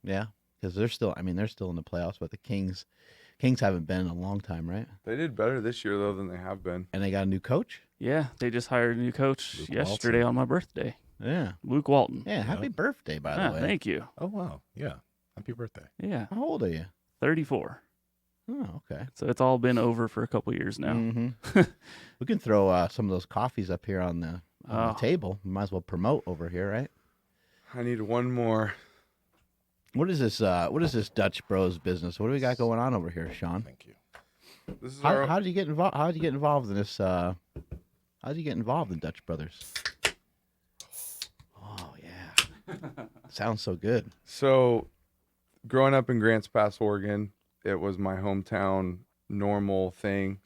Yeah, because they're still in the playoffs, but the Kings haven't been in a long time, right? They did better this year though than they have been. And they got a new coach. Yeah, they just hired a new coach Luke yesterday Walton. on my birthday. Yeah, Luke Walton. yeah. Happy Yep. birthday, by the way. Thank you. Oh wow, yeah. Happy birthday. Yeah, How old are you? 34. Oh, okay. So it's all been over for a couple years now. Mm-hmm. We can throw some of those coffees up here on the Oh. table. Might as well promote over here, right? I need one more. What is this? What is this Dutch Bros business? What do we got going on over here, Sean? Thank you. This is How did you get involved? How did you get involved in this? How did you get involved in Dutch Brothers? Oh yeah, sounds so good. So, growing up in Grants Pass, Oregon, it was my hometown normal thing.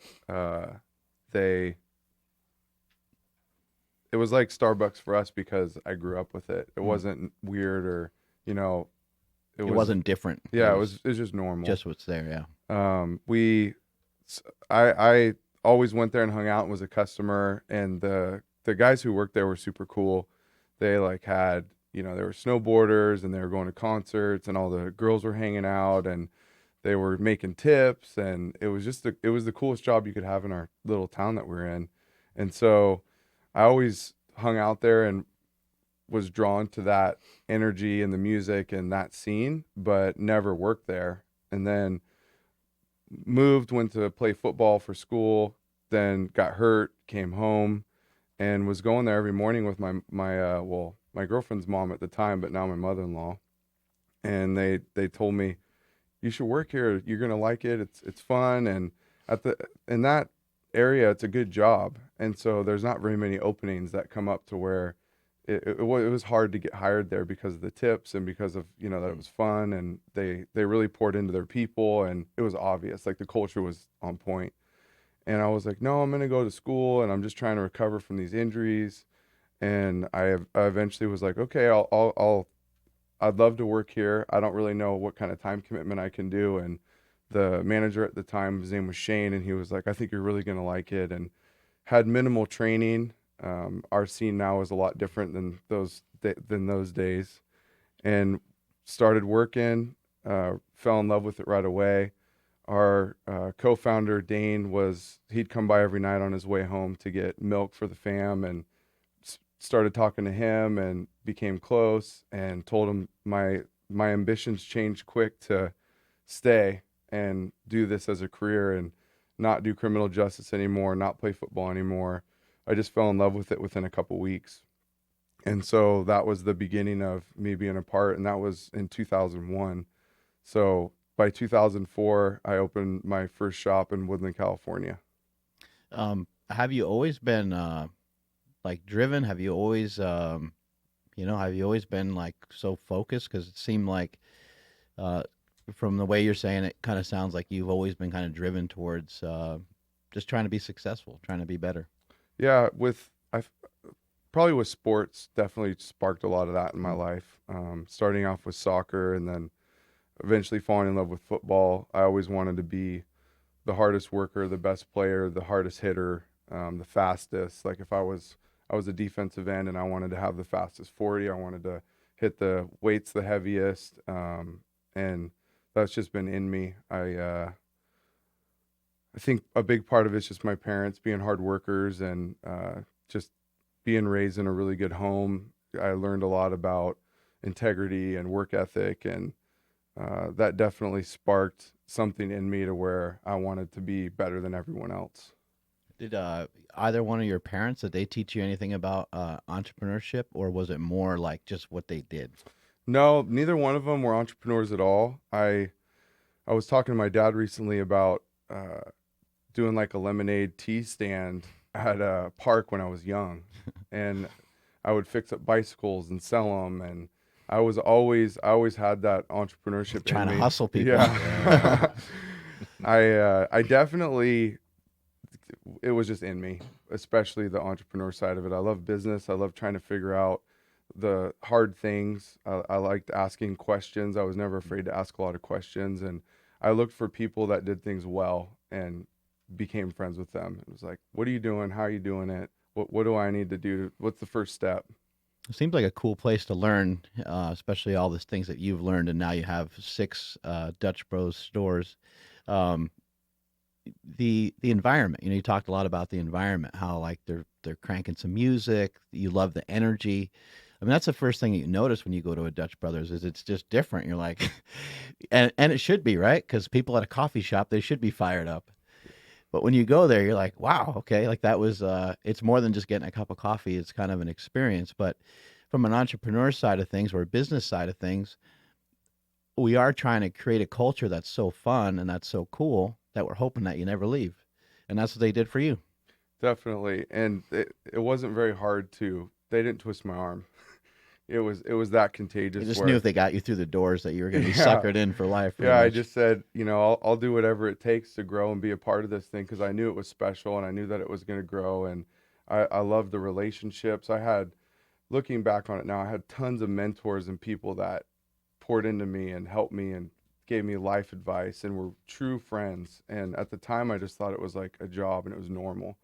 It was like Starbucks for us because I grew up with it. It wasn't weird or, you know, It wasn't different. Yeah, it was just normal. just what's there. Yeah. I always went there and hung out and was a customer, and the guys who worked there were super cool. They like had, you know, they were snowboarders and they were going to concerts, and all the girls were hanging out and they were making tips, and it was just it was the coolest job you could have in our little town that we're in. And so I always hung out there and was drawn to that energy and the music and that scene, but never worked there. And then went to play football for school, then got hurt, came home, and was going there every morning with my girlfriend's mom at the time, but now my mother-in-law. And they told me, you should work here. You're gonna like it. It's fun, and in that area, it's a good job. And so there's not very many openings that come up to where it was hard to get hired there because of the tips and because of, you know, that it was fun, and they really poured into their people, and it was obvious, like the culture was on point. And I was like, no, I'm going to go to school, and I'm just trying to recover from these injuries. And I eventually was like, okay, I'd love to work here. I don't really know what kind of time commitment I can do. And the manager at the time, his name was Shane, and he was like, I think you're really going to like it, and had minimal training. Our scene now is a lot different than those days, and started working, fell in love with it right away. Our co-founder Dane he'd come by every night on his way home to get milk for the fam, and started talking to him and became close, and told him my ambitions changed quick to stay and do this as a career and not do criminal justice anymore, not play football anymore. I just fell in love with it within a couple weeks. And so that was the beginning of me being a part, and that was in 2001. So by 2004, I opened my first shop in Woodland, California. Have you always been like driven? Have you always have you always been like so focused? Because it seemed like from the way you're saying it, kind of sounds like you've always been kind of driven towards just trying to be successful, trying to be better. Yeah, probably with sports, definitely sparked a lot of that in my life. Starting off with soccer and then eventually falling in love with football. I always wanted to be the hardest worker, the best player, the hardest hitter, the fastest. Like if I was a defensive end and I wanted to have the fastest 40, I wanted to hit the weights the heaviest, and that's just been in me. I think a big part of it's just my parents being hard workers, and just being raised in a really good home. I learned a lot about integrity and work ethic, and that definitely sparked something in me to where I wanted to be better than everyone else. Did either one of your parents, did they teach you anything about entrepreneurship, or was it more like just what they did? No, neither one of them were entrepreneurs at all. I was talking to my dad recently about doing like a lemonade tea stand at a park when I was young, and I would fix up bicycles and sell them, and I always had that entrepreneurship Trying in to me. hustle people. Yeah. I definitely, it was just in me, especially the entrepreneur side of it. I love business. I love trying to figure out the hard things. I liked asking questions. I was never afraid to ask a lot of questions, and I looked for people that did things well and became friends with them. It was like, what are you doing? How are you doing it? What do I need to do? What's the first step? It seems like a cool place to learn, especially all these things that you've learned, and now you have six Dutch Bros stores. Um, the environment, you talked a lot about the environment, how like they're cranking some music. You love the energy. I mean, that's the first thing that you notice when you go to a Dutch Brothers is it's just different. You're like, and it should be right because people at a coffee shop they should be fired up. But when you go there, you're like, wow, okay, like that was, it's more than just getting a cup of coffee. It's kind of an experience. But from an entrepreneur side of things or a business side of things, we are trying to create a culture that's so fun and that's so cool that we're hoping that you never leave. And that's what they did for you. Definitely. And it wasn't very hard to, they didn't twist my arm. It was that contagious. You just where, knew if they got you through the doors that you were going to be Yeah. suckered in for life. pretty yeah, I much. just said, I'll do whatever it takes to grow and be a part of this thing because I knew it was special and I knew that it was going to grow. And I love the relationships. Looking back on it now, I had tons of mentors and people that poured into me and helped me and gave me life advice and were true friends. And at the time, I just thought it was like a job and it was normal.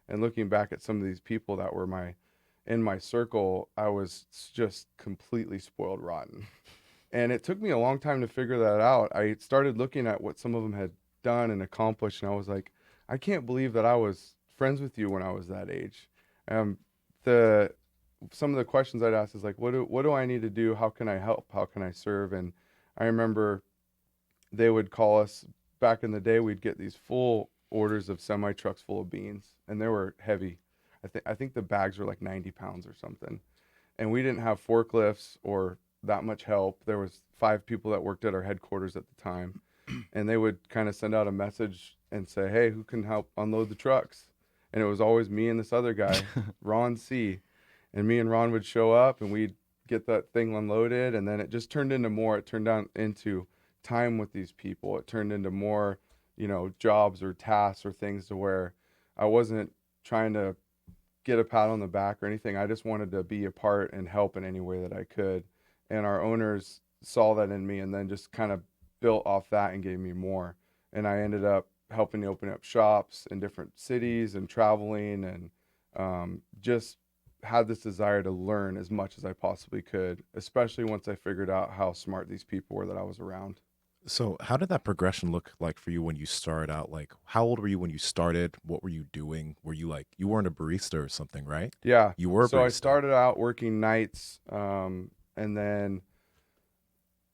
And looking back at some of these people that were in my circle, I was just completely spoiled rotten. And it took me a long time to figure that out. I started looking at what some of them had done and accomplished, and I was like, I can't believe that I was friends with you when I was that age. Um, the Some of the questions I'd ask is like, what do I need to do? How can I help? How can I serve? And I remember they would call us back in the day. We'd get these full orders of semi trucks full of beans, and they were heavy. I think the bags were like 90 pounds or something, and we didn't have forklifts or that much help. There was 5 people that worked at our headquarters at the time, and they would kind of send out a message and say, "Hey, who can help unload the trucks?" And it was always me and this other guy, Ron C. And me and Ron would show up, and we'd get that thing unloaded, and then it just turned into more. It turned down into time with these people. It turned into more, jobs or tasks or things to where I wasn't trying to get a pat on the back or anything. I just wanted to be a part and help in any way that I could. And our owners saw that in me and then just kind of built off that and gave me more. And I ended up helping to open up shops in different cities and traveling and just had this desire to learn as much as I possibly could, especially once I figured out how smart these people were that I was around. So how did that progression look like for you when you started out? Like, how old were you when you started? What were you doing? Were you like, you weren't a barista or something, right? Yeah. You were a So I barista. started out working nights and then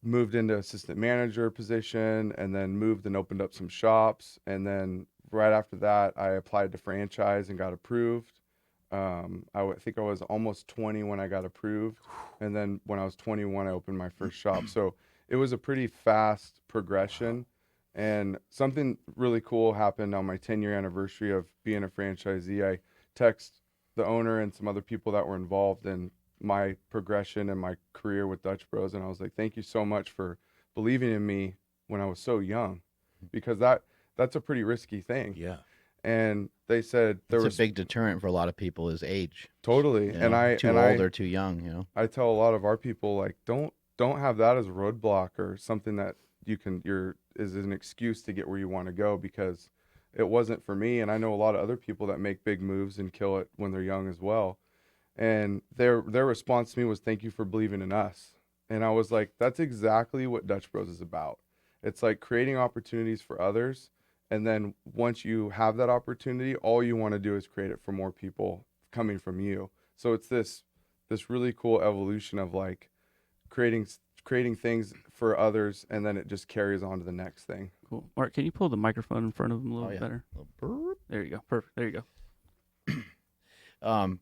moved into assistant manager position and then moved and opened up some shops. And then right after that, I applied to franchise and got approved. I think I was almost 20 when I got approved. And then when I was 21, I opened my first shop. So it was a pretty fast progression. And something really cool happened on my 10-year anniversary of being a franchisee. I text the owner and some other people that were involved in my progression and my career with Dutch Bros. And I was like, thank you so much for believing in me when I was so young, because that's a pretty risky thing. Yeah. And they said there It's was a big deterrent for a lot of people is age. totally. You And know, I too and old I or too young. I tell a lot of our people, like, don't have that as a roadblock or something that is an excuse to get where you want to go, because it wasn't for me. And I know a lot of other people that make big moves and kill it when they're young as well. And their response to me was, thank you for believing in us. And I was like, that's exactly what Dutch Bros is about. It's like creating opportunities for others. And then once you have that opportunity, all you want to do is create it for more people coming from you. So it's this really cool evolution of like creating things for others, and then it just carries on to the next thing. Cool. Mark, can you pull the microphone in front of him a little Oh, bit yeah. better? Burp. There you go. Perfect. There you go.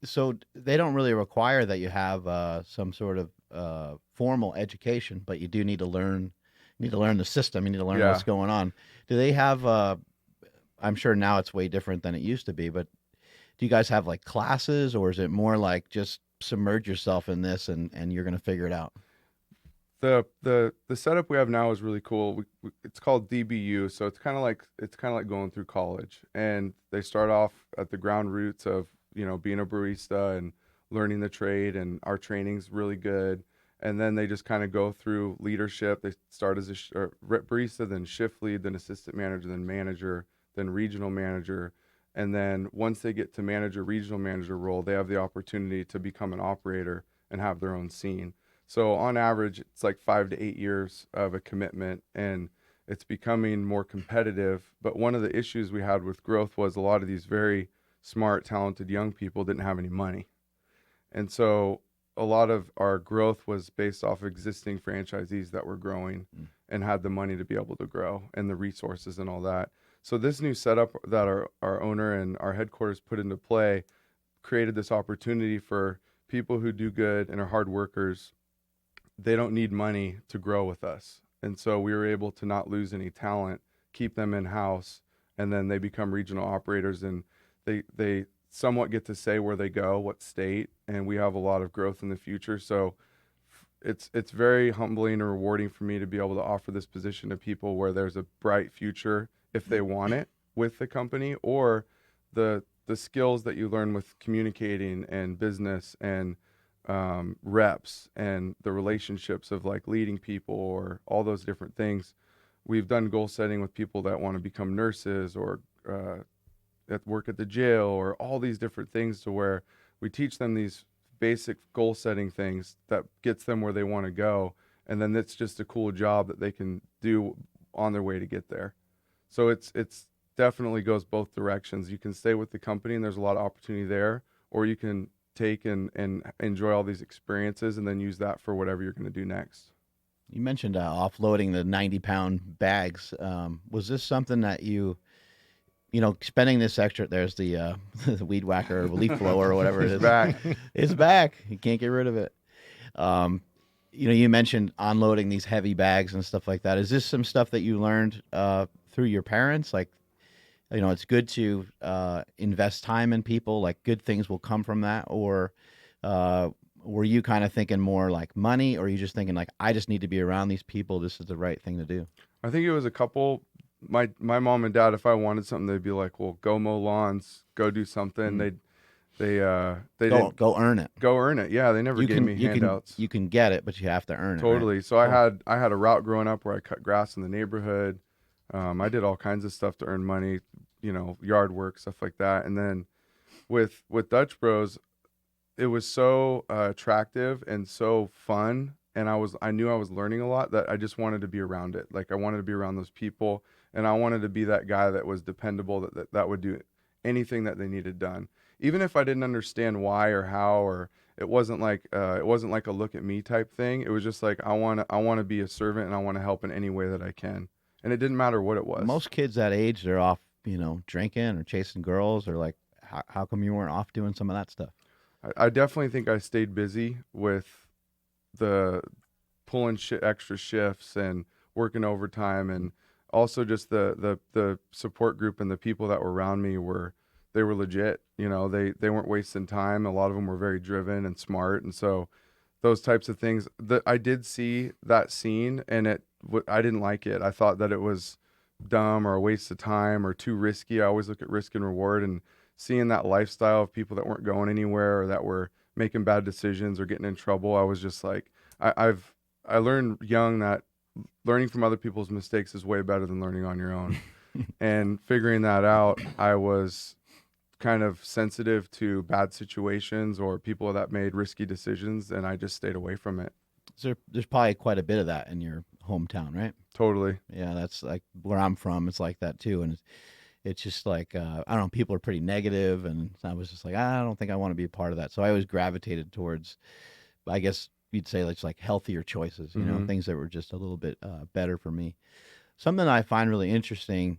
So they don't really require that you have some sort of formal education, but you do need to learn. You need to learn the system. You need to learn Yeah. what's going on. Do they have? I'm sure now it's way different than it used to be, but do you guys have like classes, or is it more like just submerge yourself in this and you're going to figure it out? The setup we have now is really cool. It's called DBU, so it's kind of like going through college. And they start off at the ground roots of being a barista and learning the trade, and our training's really good. And then they just kind of go through leadership. They start as barista, then shift lead, then assistant manager, then manager, then regional manager, And then once they get to manager, regional manager role, they have the opportunity to become an operator and have their own scene. So on average, it's like 5 to 8 years of a commitment, and it's becoming more competitive. But one of the issues we had with growth was a lot of these very smart, talented young people didn't have any money. And so a lot of our growth was based off existing franchisees that were growing and had the money to be able to grow and the resources and all that. So this new setup that our owner and our headquarters put into play created this opportunity for people who do good and are hard workers. They don't need money to grow with us. And so we were able to not lose any talent, keep them in-house, and then they become regional operators, and they somewhat get to say where they go, what state, and we have a lot of growth in the future. So it's very humbling and rewarding for me to be able to offer this position to people where there's a bright future if they want it with the company, or the skills that you learn with communicating and business and reps and the relationships of like leading people or all those different things. We've done goal setting with people that want to become nurses or that work at the jail or all these different things, to where we teach them these basic goal setting things that gets them where they want to go. And then it's just a cool job that they can do on their way to get there. So it's definitely goes both directions. You can stay with the company and there's a lot of opportunity there, or you can take and enjoy all these experiences and then use that for whatever you're going to do next. You mentioned offloading the 90-pound bags. Was this something that you spending this extra? There's the the weed whacker or leaf blower or whatever it is. Back. It's back. You can't get rid of it. You mentioned unloading these heavy bags and stuff like that. Is this some stuff that you learned through your parents? Like, it's good to invest time in people. Like, good things will come from that. Or were you kind of thinking more like money, or are you just thinking like, I just need to be around these people, this is the right thing to do? I think it was a couple. My mom and dad, if I wanted something, they'd be like, well, go mow lawns, go do something. They Go earn it. Go earn it. Yeah, they never gave me handouts. You can get it, but you have to earn it. Totally. Right? So I had a route growing up where I cut grass in the neighborhood. I did all kinds of stuff to earn money, yard work, stuff like that. And then with Dutch Bros, it was so attractive and so fun, and I knew I was learning a lot, that I just wanted to be around it. Like, I wanted to be around those people, and I wanted to be that guy that was dependable, that would do anything that they needed done, even if I didn't understand why or how, or it wasn't like a look at me type thing. It was just like, I want to be a servant, and I want to help in any way that I can. And it didn't matter what it was. Most kids that age, they're off, drinking or chasing girls, or like, how come you weren't off doing some of that stuff? I definitely think I stayed busy with the pulling extra shifts and working overtime, and also just the support group and the people that were around me were legit. They weren't wasting time. A lot of them were very driven and smart, and so those types of things. I did see that scene, and I didn't like it. I thought that it was dumb or a waste of time or too risky. I always look at risk and reward, and seeing that lifestyle of people that weren't going anywhere or that were making bad decisions or getting in trouble, I was just like, I learned young that learning from other people's mistakes is way better than learning on your own. And figuring that out, I was kind of sensitive to bad situations or people that made risky decisions, and I just stayed away from it. So there's probably quite a bit of that in your hometown, right? Totally. Yeah, that's like where I'm from. It's like that too, and it's just like I don't know. People are pretty negative, and I was just like, I don't think I want to be a part of that. So I always gravitated towards, I guess you'd say, it's like healthier choices. Things that were just a little bit better for me. Something I find really interesting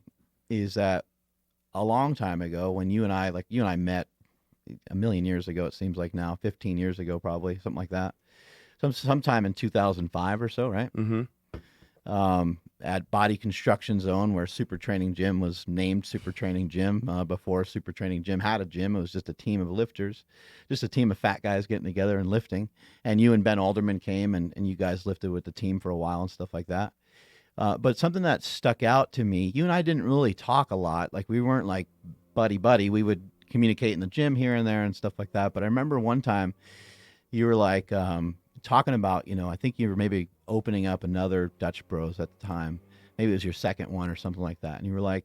is that a long time ago, when you and I met a million years ago, it seems like now, 15 years ago, probably something like that. Sometime in 2005 or so, right? Mm-hmm. At Body Construction Zone, where Super Training Gym was named Super Training Gym. Before Super Training Gym had a gym, it was just a team of lifters, just a team of fat guys getting together and lifting. And you and Ben Alderman came, and you guys lifted with the team for a while and stuff like that. But something that stuck out to me, you and I didn't really talk a lot. Like, we weren't like buddy. We would communicate in the gym here and there and stuff like that. But I remember one time you were like talking about, I think you were maybe opening up another Dutch Bros at the time. Maybe it was your second one or something like that. And you were like,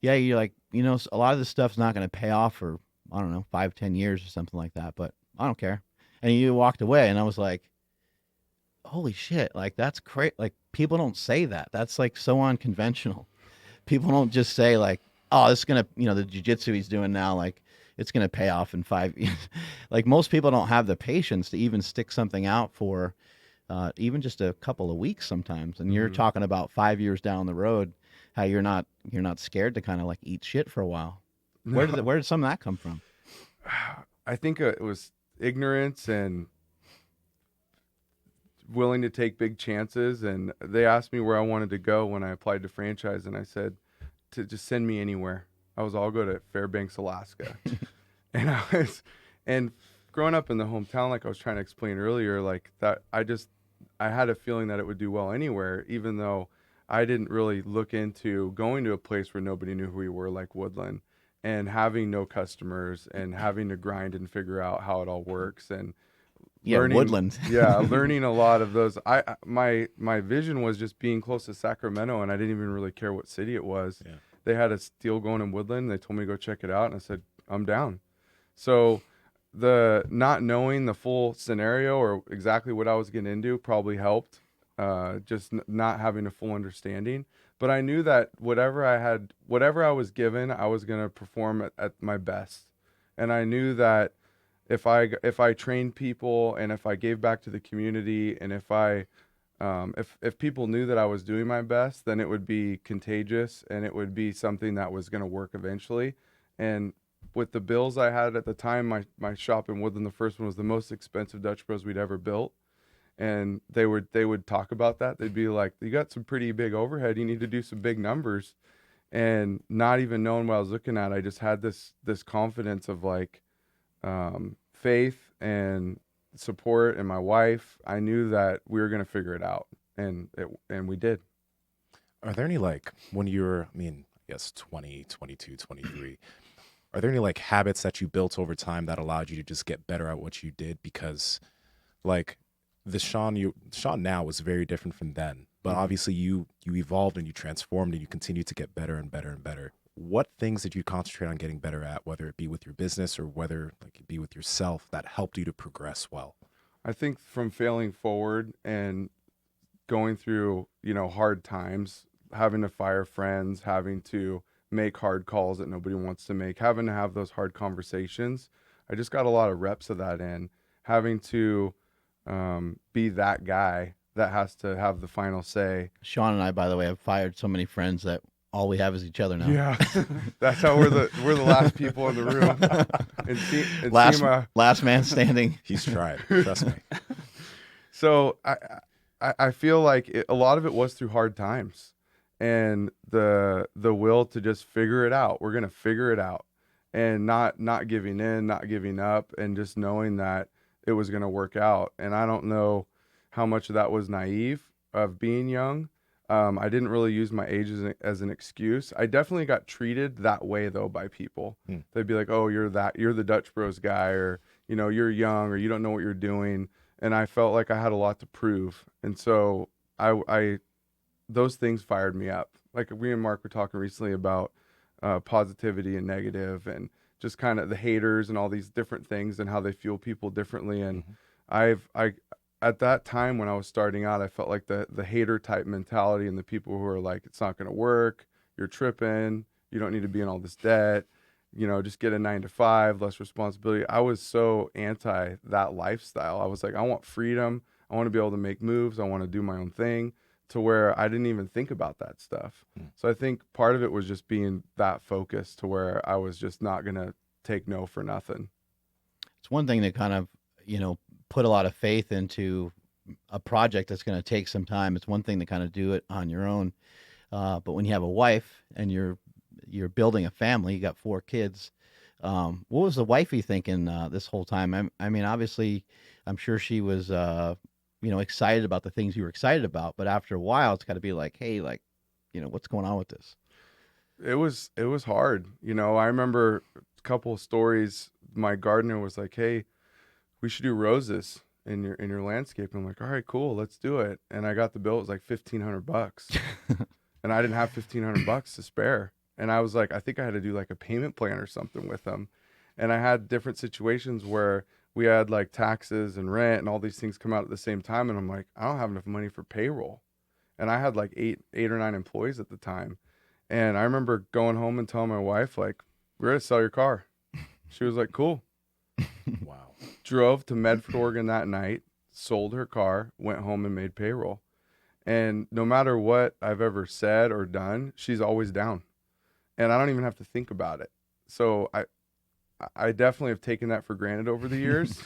Yeah, you're like, you know, a lot of this stuff's not going to pay off for, I don't know, 5, 10 years or something like that, but I don't care. And you walked away, and I was like, holy shit, like that's great. Like people don't say that. That's like so unconventional. People don't just say like, oh, this is gonna, you know, the jujitsu he's doing now, like it's gonna pay off in 5 years. Like most people don't have the patience to even stick something out for even just a couple of weeks sometimes. And you're Hmm. talking about 5 years down the road, how you're not scared to kind of like eat shit for a while. No, Where did some of that come from? I think it was ignorance and willing to take big chances. And they asked me where I wanted to go when I applied to franchise, and I said to just send me anywhere. I'll go to Fairbanks, Alaska. And and growing up in the hometown, like I was trying to explain earlier, like that, I had a feeling that it would do well anywhere, even though I didn't really look into going to a place where nobody knew who we were, like Woodland, and having no customers and having to grind and figure out how it all works and Yeah, learning. Woodland. Yeah, learning a lot of those. My vision was just being close to Sacramento, and I didn't even really care what city it was. Yeah. They had a deal going in Woodland. They told me to go check it out, and I said I'm down. So the not knowing the full scenario or exactly what I was getting into probably helped. Just not having a full understanding. But I knew that whatever I was given, I was gonna perform at my best. And I knew that if I trained people and if I gave back to the community and if people knew that I was doing my best, then it would be contagious and it would be something that was going to work eventually. And with the bills I had at the time, my shop in Woodland, the first one was the most expensive Dutch Bros we'd ever built. And they would talk about that. They'd be like, "You got some pretty big overhead. You need to do some big numbers." And not even knowing what I was looking at, I just had this confidence of like faith and support and my wife. I knew that we were going to figure it out, and we did. Are there any like when you're, I mean, I guess 20, 22, 23, are there any like habits that you built over time that allowed you to just get better at what you did? Because like Sean now was very different from then, but Mhm. obviously you evolved and you transformed and you continue to get better and better and better. What things did you concentrate on getting better at, whether it be with your business or whether like it be with yourself, that helped you to progress well? I think from failing forward and going through, hard times, having to fire friends, having to make hard calls that nobody wants to make, having to have those hard conversations. I just got a lot of reps of that in, having to be that guy that has to have the final say. Sean and I, by the way, have fired so many friends that all we have is each other now. Yeah, that's how we're the last people in the room. And last Nsima, last man standing. He's tried, trust me. so I feel like a lot of it was through hard times and the will to just figure it out. We're gonna figure it out, and not giving in, not giving up, and just knowing that it was gonna work out. And I don't know how much of that was naive of being young. I didn't really use my age as an excuse. I definitely got treated that way though by people. Hmm. They'd be like, "Oh, you're the Dutch Bros guy," or "You're young," or "You don't know what you're doing." And I felt like I had a lot to prove, and so I those things fired me up. Like we and Mark were talking recently about positivity and negative, and just kind of the haters and all these different things and how they fuel people differently. And Mhm. I at that time when I was starting out, I felt like the hater type mentality and the people who are like, "It's not going to work. You're tripping. You don't need to be in all this debt. Just get a 9 to 5, less responsibility." I was so anti that lifestyle. I was like, I want freedom. I want to be able to make moves. I want to do my own thing, to where I didn't even think about that stuff. Mm. So I think part of it was just being that focused to where I was just not going to take no for nothing. It's one thing to kind of, put a lot of faith into a project that's going to take some time. It's one thing to kind of do it on your own. But when you have a wife and you're building a family, you got 4 kids. What was the wifey thinking this whole time? I mean, obviously, I'm sure she was, excited about the things you were excited about. But after a while, it's got to be like, hey, like, what's going on with this? It was hard. I remember a couple of stories. My gardener was like, "Hey, we should do roses in your landscape." I'm like, "All right, cool, let's do it." And I got the bill. It was like $1,500, and I didn't have $1,500 to spare. And I was like, I think I had to do like a payment plan or something with them. And I had different situations where we had like taxes and rent and all these things come out at the same time. And I'm like, I don't have enough money for payroll. And I had like eight or nine employees at the time. And I remember going home and telling my wife, like, we're going to sell your car. She was like, cool. Wow. Drove to Medford, Oregon that night, sold her car, went home and made payroll. And no matter what I've ever said or done, she's always down. And I don't even have to think about it. So I definitely have taken that for granted over the years,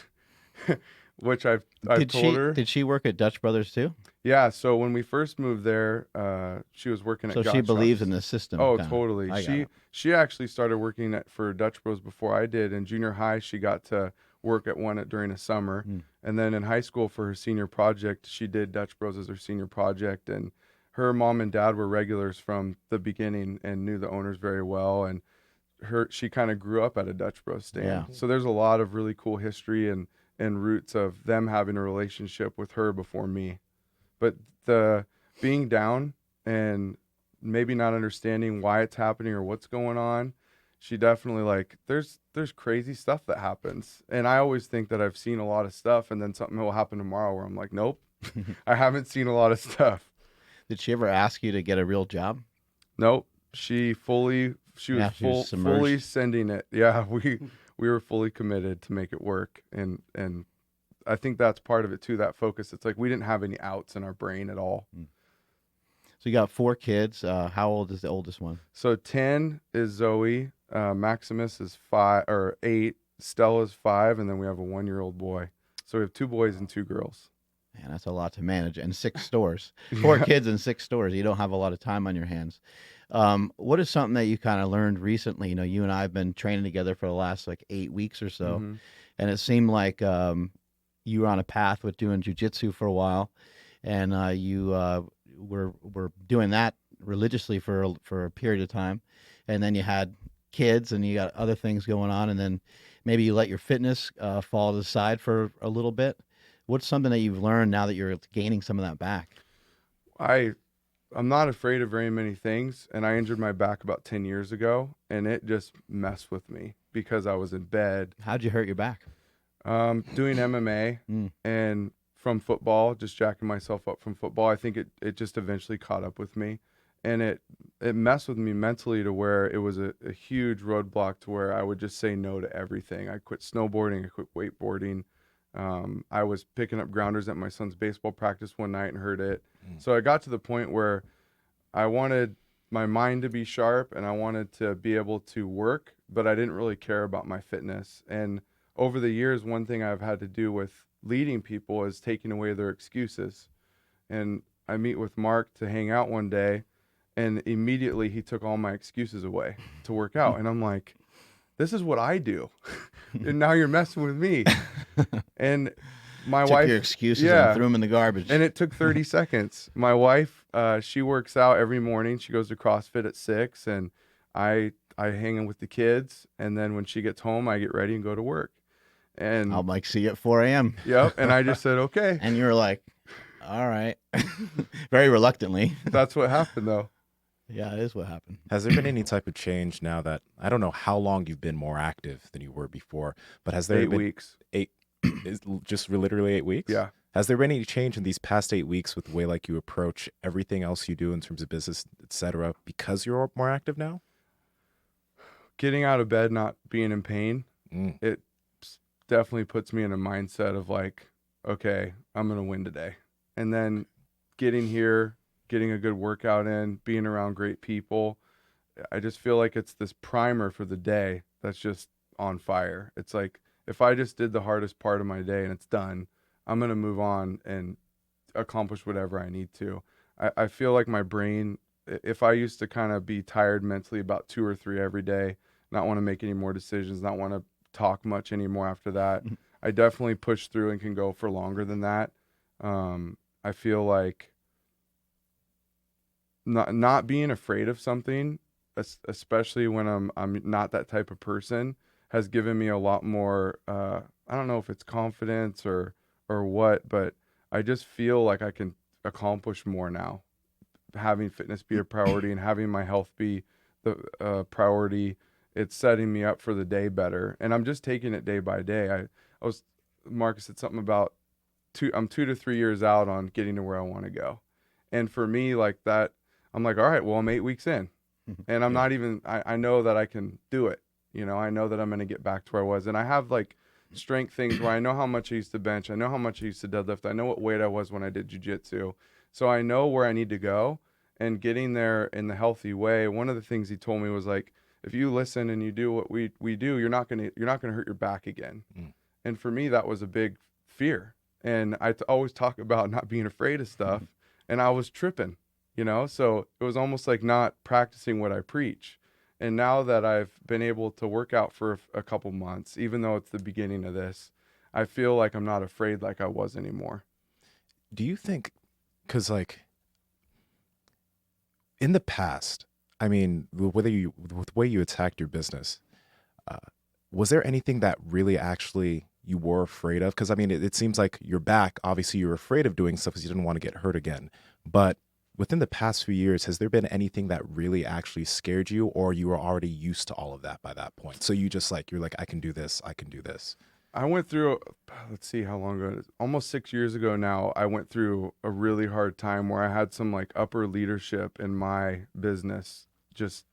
which I've told her. Did she work at Dutch Brothers too? Yeah. So when we first moved there, she was working at So she Gottschalk's. believes in the system. Oh, kinda. totally. I got it. She actually started working for Dutch Bros before I did. In junior high, she got to work at one during a summer. And then in high school for her senior project, she did Dutch Bros as her senior project. And her mom and dad were regulars from the beginning and knew the owners very well. And she kind of grew up at a Dutch Bros stand. Yeah. So there's a lot of really cool history and roots of them having a relationship with her before me. But the being down and maybe not understanding why it's happening or what's going on, she definitely like there's crazy stuff that happens. And I always think that I've seen a lot of stuff, and then something will happen tomorrow where I'm like, nope, I haven't seen a lot of stuff. Did she ever ask you to get a real job? Nope. She was fully sending it. Yeah, we were fully committed to make it work. And I think that's part of it too, that focus. It's like we didn't have any outs in our brain at all. So you got 4 kids. How old is the oldest one? So 10 is Zoe, Maximus is 8, Stella's 5, and then we have a 1-year-old boy. So we have 2 boys and 2 girls. Man, that's a lot to manage, and 6 stores. 4 kids and 6 stores. You don't have a lot of time on your hands. What is something that you kind of learned recently? You know, you and I have been training together for the last like 8 weeks or so, and it seemed like you were on a path with doing jujitsu for a while, and you were doing that religiously for a period of time, and then you had kids and you got other things going on, and then maybe you let your fitness fall to the side for a little bit. What's something that you've learned now that you're gaining some of that back? I'm not afraid of very many things, and I injured my back about 10 years ago, and it just messed with me because I was in bed. How'd you hurt your back? Doing MMA and from football, just jacking myself up from football. I think it just eventually caught up with me, and it messed with me mentally to where it was a huge roadblock to where I would just say no to everything. I quit snowboarding, I quit wakeboarding. I was picking up grounders at my son's baseball practice one night and hurt it. So I got to the point where I wanted my mind to be sharp and I wanted to be able to work, but I didn't really care about my fitness. And over the years, one thing I've had to do with leading people is taking away their excuses. And I meet with Mark to hang out one day, and immediately he took all my excuses away to work out. And I'm like, this is what I do. And now you're messing with me. And my Took wife, your excuses and threw them in the garbage. and it took 30 seconds. My wife, she works out every morning. She goes to CrossFit at 6, and I hang in with the kids. And then when she gets home, I get ready and go to work. And I'm like, see you at 4 a.m. Yep. And I just said, okay. And you were like, all right. Very reluctantly. That's what happened, though. Yeah, it is what happened. Has there been any type of change now that, I don't know how long you've been more active than you were before, but has there 8 been weeks. just literally 8 weeks? Yeah. Has there been any change in these past 8 weeks with the way like you approach everything else you do in terms of business, etc., because you're more active now? Getting out of bed, not being in pain, it definitely puts me in a mindset of like, okay, I'm going to win today. And then getting here, getting a good workout in, being around great people, I just feel like it's this primer for the day that's just on fire. It's like, if I just did the hardest part of my day and it's done, I'm going to move on and accomplish whatever I need to. I feel like my brain, if I used to kind of be tired mentally about 2 or 3 every day, not want to make any more decisions, not want to talk much anymore after that, I definitely push through and can go for longer than that. I feel like not being afraid of something, especially when I'm not that type of person, has given me a lot more, I don't know if it's confidence or what, but I just feel like I can accomplish more now, having fitness be a priority and having my health be the priority. It's setting me up for the day better, and I'm just taking it day by day. I was Marcus said something about I'm 2 to 3 years out on getting to where I want to go, and for me, like that, I'm like, all right, well, I'm 8 weeks in, and I'm Yeah. not even. I know that I can do it. You know, I know that I'm going to get back to where I was, and I have like strength things where I know how much I used to bench, I know how much I used to deadlift, I know what weight I was when I did jiu-jitsu, so I know where I need to go, and getting there in the healthy way. One of the things he told me was like, if you listen and you do what we do, you're not gonna hurt your back again. And for me, that was a big fear. And I always talk about not being afraid of stuff, and I was tripping, you know. So it was almost like not practicing what I preach. And now that I've been able to work out for a couple months, even though it's the beginning of this, I feel like I'm not afraid like I was anymore. Do you think, because like in the past, I mean, with the way you attacked your business, was there anything that really actually you were afraid of? Because I mean, it seems like you're back. Obviously, you were afraid of doing stuff because you didn't want to get hurt again. But within the past few years, has there been anything that really actually scared you, or you were already used to all of that by that point? So you're like, I can do this, I can do this. I went through, let's see how long ago it is. Almost 6 years ago now, I went through a really hard time where I had some like upper leadership in my business just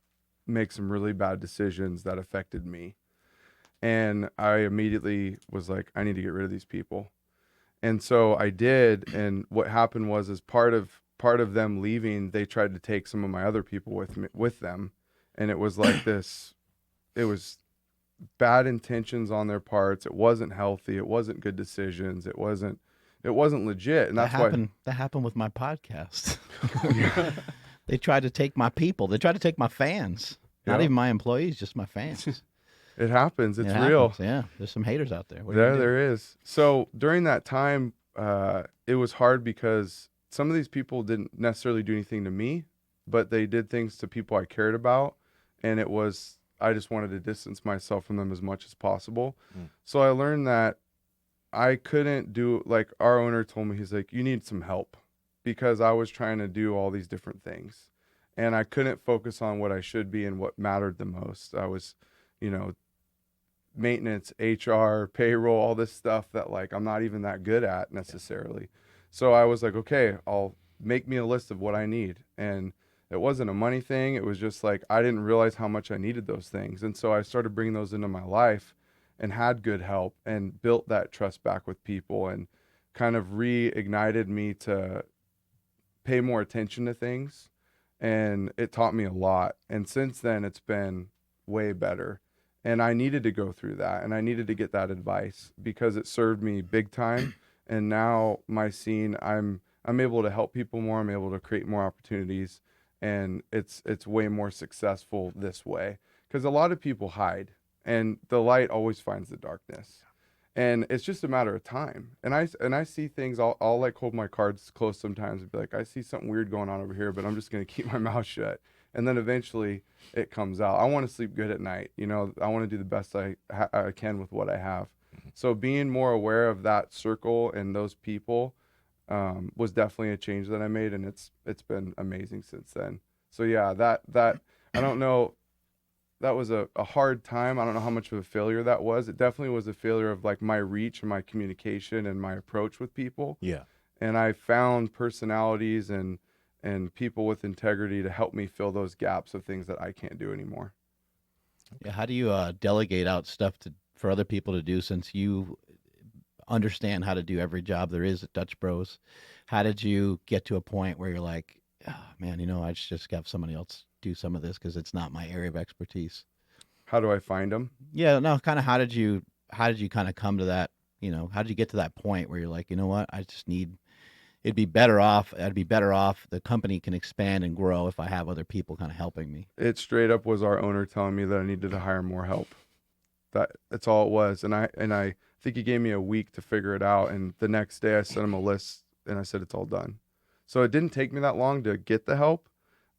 make some really bad decisions that affected me. And I immediately was like, I need to get rid of these people. And so I did. And what happened was, as part of them leaving, they tried to take some of my other people with them. And it was like this, it was bad intentions on their parts. It wasn't healthy. It wasn't good decisions. It wasn't legit. And that's That happened with my podcast. They tried to take my people. They tried to take my fans. Not Yeah. even my employees, just my fans. It happens. It's It real. happens, yeah. There's some haters out there. What are you gonna do? There is. So during that time, it was hard because some of these people didn't necessarily do anything to me, but they did things to people I cared about. And I just wanted to distance myself from them as much as possible. So I learned that I couldn't do, like our owner told me, he's like, you need some help, because I was trying to do all these different things and I couldn't focus on what I should be and what mattered the most. I was, maintenance, HR, payroll, all this stuff that like I'm not even that good at necessarily. So I was like, okay, I'll make me a list of what I need. And it wasn't a money thing. It was just like I didn't realize how much I needed those things. And so I started bringing those into my life and had good help and built that trust back with people and kind of reignited me to pay more attention to things. And it taught me a lot. And since then, it's been way better. And I needed to go through that, and I needed to get that advice because it served me big time. And now my scene, I'm able to help people more. I'm able to create more opportunities, and it's way more successful this way, because a lot of people hide, and the light always finds the darkness, and it's just a matter of time. And I see things. I'll like hold my cards close sometimes and be like, I see something weird going on over here, but I'm just gonna keep my mouth shut. And then eventually it comes out. I want to sleep good at night. I want to do the best I can with what I have. So being more aware of that circle and those people was definitely a change that I made, and it's been amazing since then. So yeah, that I don't know. That was a hard time. I don't know how much of a failure that was. It definitely was a failure of like my reach and my communication and my approach with people. Yeah. And I found personalities and people with integrity to help me fill those gaps of things that I can't do anymore. Yeah, how do you delegate out stuff for other people to do, since you understand how to do every job there is at Dutch Bros? How did you get to a point where you're like, oh, man, I just have somebody else do some of this because it's not my area of expertise? How do I find them? Yeah, no, kind of how did you kind of come to that, how did you get to that point where you're like, you know what, I'd be better off, the company can expand and grow if I have other people kind of helping me? It straight up was our owner telling me that I needed to hire more help. That's all it was. And I think he gave me a week to figure it out. And the next day I sent him a list and I said, it's all done. So it didn't take me that long to get the help,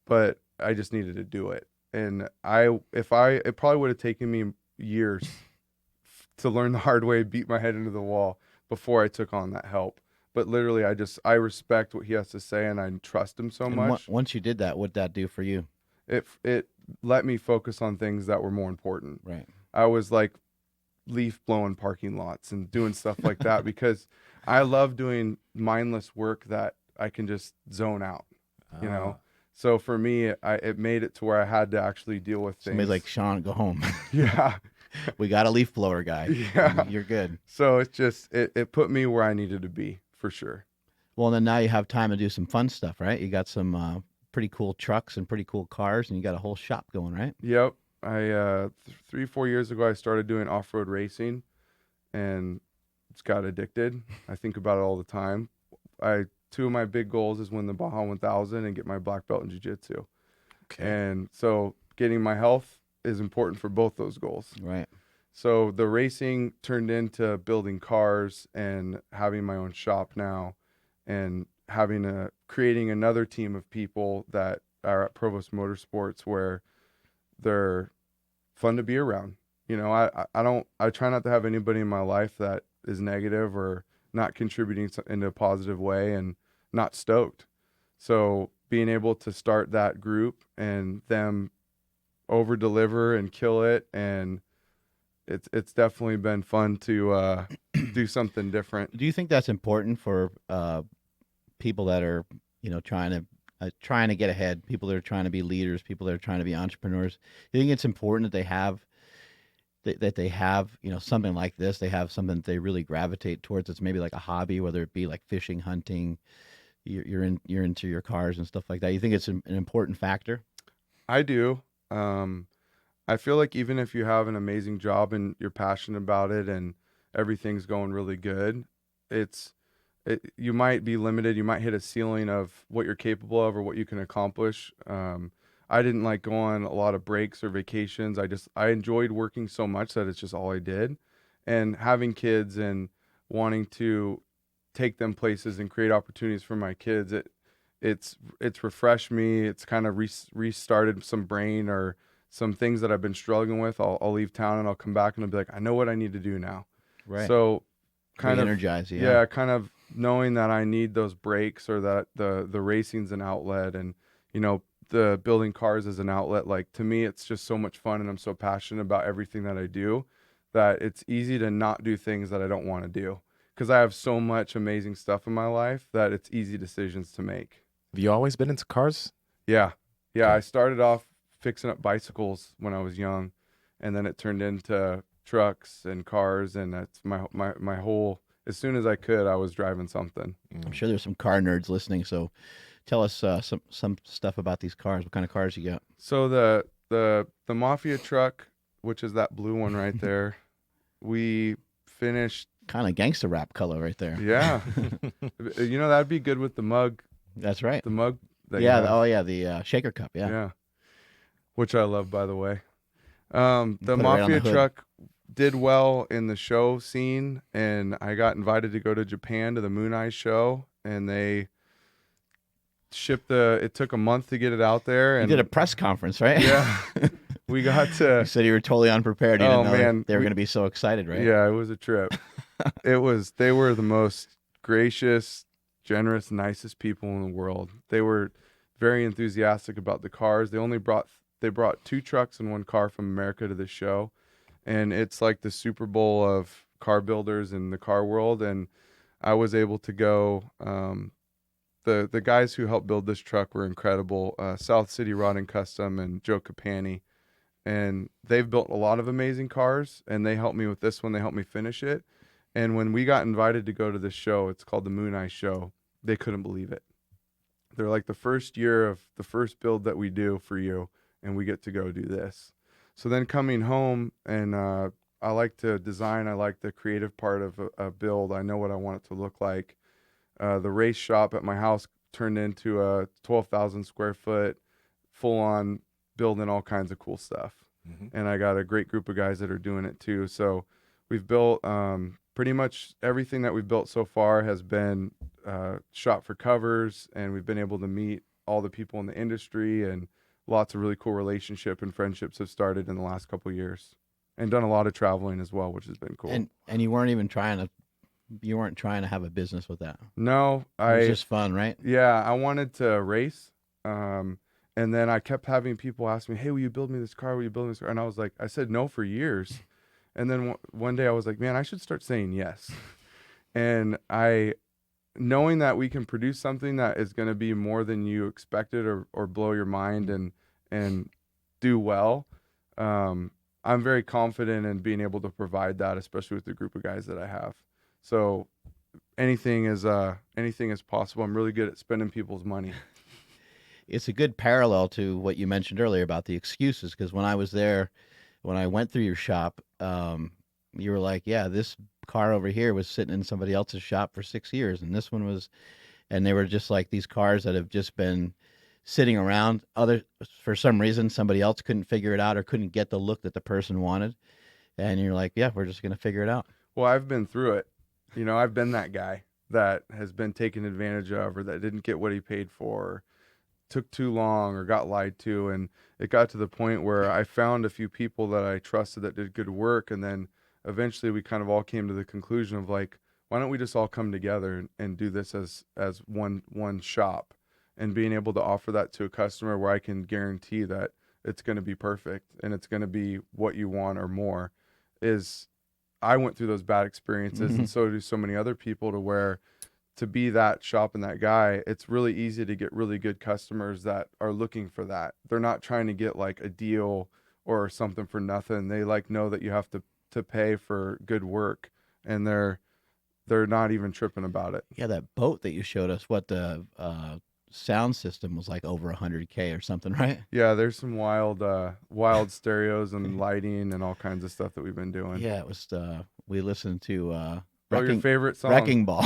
but I just needed to do it. And it probably would have taken me years to learn the hard way, beat my head into the wall before I took on that help. But literally, I respect what he has to say, and I trust him so much. Once you did that, what'd that do for you? it let me focus on things that were more important. Right. I was like leaf blowing parking lots and doing stuff like that because I love doing mindless work that I can just zone out, you know? So for me, it made it to where I had to actually deal with things. Somebody's like, Sean, go home. Yeah. We got a leaf blower guy. Yeah. You're good. So it's just, it put me where I needed to be for sure. Well, then now you have time to do some fun stuff, right? You got some pretty cool trucks and pretty cool cars, and you got a whole shop going, right? Yep. I 3-4 years ago I started doing off-road racing, and it's got addicted. I think about it all the time. Two of my big goals is win the Baja 1000 and get my black belt in jiu-jitsu. Okay. And so getting my health is important for both those goals. Right. So the racing turned into building cars and having my own shop now, and creating another team of people that are at Provost Motorsports where they're fun to be around. You know, I try not to have anybody in my life that is negative or not contributing in a positive way and not stoked. So being able to start that group and them over deliver and kill it, and it's definitely been fun to do something different. Do you think that's important for people that are, trying to get ahead, people that are trying to be leaders, people that are trying to be entrepreneurs? Do you think it's important that they have something like this? They have something that they really gravitate towards. It's maybe like a hobby, whether it be like fishing, hunting. You're into your cars and stuff like that. You think it's an important factor? I do. I feel like even if you have an amazing job and you're passionate about it and everything's going really good, you might be limited. You might hit a ceiling of what you're capable of or what you can accomplish. I didn't like go on a lot of breaks or vacations. I enjoyed working so much that it's just all I did. And having kids and wanting to take them places and create opportunities for my kids, it's refreshed me. It's kind of restarted some brain or some things that I've been struggling with. I'll leave town and I'll come back and I'll be like, I know what I need to do now. Right. So kind of energize you. Yeah, kind of knowing that I need those breaks, or that the racing's an outlet, and the building cars is an outlet. Like, to me, it's just so much fun, and I'm so passionate about everything that I do that it's easy to not do things that I don't want to do, because I have so much amazing stuff in my life that it's easy decisions to make. Have you always been into cars? Yeah. I started off fixing up bicycles when I was young, and then it turned into trucks and cars, and that's my whole. As soon as I could, I was driving something. I'm sure there's some car nerds listening, so tell us some stuff about these cars. What kind of cars you got? So the Mafia truck, which is that blue one right there, we finished. Kind of gangster rap color right there. Yeah. That'd be good with the mug. That's right. The mug. The shaker cup. Yeah. Which I love, by the way. The Put it right on Mafia the hood. truck did well in the show scene, and I got invited to go to Japan to the Moon Eye show, and they shipped it took a month to get it out there. You And did a press conference, right? yeah, we got to. You said you were totally unprepared. You Oh, didn't know man. they were going to be so excited, right? Yeah, it was a trip. They were the most gracious, generous, nicest people in the world. They were very enthusiastic about the cars. They brought 2 trucks and 1 car from America to the show, and it's like the Super Bowl of car builders in the car world. And I was able to go. The guys who helped build this truck were incredible. South City Rod and Custom and Joe Capani, and they've built a lot of amazing cars, and they helped me with this one. They helped me finish it. And when we got invited to go to this show, it's called the Moon Eye Show, they couldn't believe it. They're like, the first year of the first build that we do for you, and we get to go do this. So then coming home, and I like to design. I like the creative part of a build. I know what I want it to look like. The race shop at my house turned into a 12,000 square foot, full on building all kinds of cool stuff. Mm-hmm. And I got a great group of guys that are doing it too. So we've built pretty much everything that we've built so far has been shot for covers, and we've been able to meet all the people in the industry, and lots of really cool relationship and friendships have started in the last couple of years, and done a lot of traveling as well, which has been cool. And you weren't even trying to have a business with that. No, It was just fun, right? Yeah, I wanted to race, and And then I kept having people ask me, hey, will you build me this car? Will you build me this car? And I said no for years. And then one day I was like, man, I should start saying yes. And knowing that we can produce something that is going to be more than you expected or blow your mind and do well, I'm very confident in being able to provide that, especially with the group of guys that I have. So anything is possible. I'm really good at spending people's money. It's a good parallel to what you mentioned earlier about the excuses, because when I was there, when I went through your shop, you were like, yeah, this car over here was sitting in somebody else's shop for 6 years, and this one was, and they were just like these cars that have just been sitting around. For some reason, somebody else couldn't figure it out or couldn't get the look that the person wanted, and you're like, yeah, we're just gonna figure it out. Well, I've been through it. I've been that guy that has been taken advantage of, or that didn't get what he paid for, took too long, or got lied to. And it got to the point where I found a few people that I trusted that did good work. And then eventually we kind of all came to the conclusion of like, why don't we just all come together and do this as one shop, and being able to offer that to a customer where I can guarantee that it's going to be perfect and it's going to be what you want or more. I went through those bad experiences, and so do so many other people, to where to be that shop and that guy, it's really easy to get really good customers that are looking for that. They're not trying to get like a deal or something for nothing. They like know that you have to pay for good work, and they're not even tripping about it. Yeah, that boat that you showed us, what the sound system was like over 100K or something, right? Yeah, there's some wild stereos and lighting and all kinds of stuff that we've been doing. Yeah, it was. We listened to your favorite song, Wrecking Ball.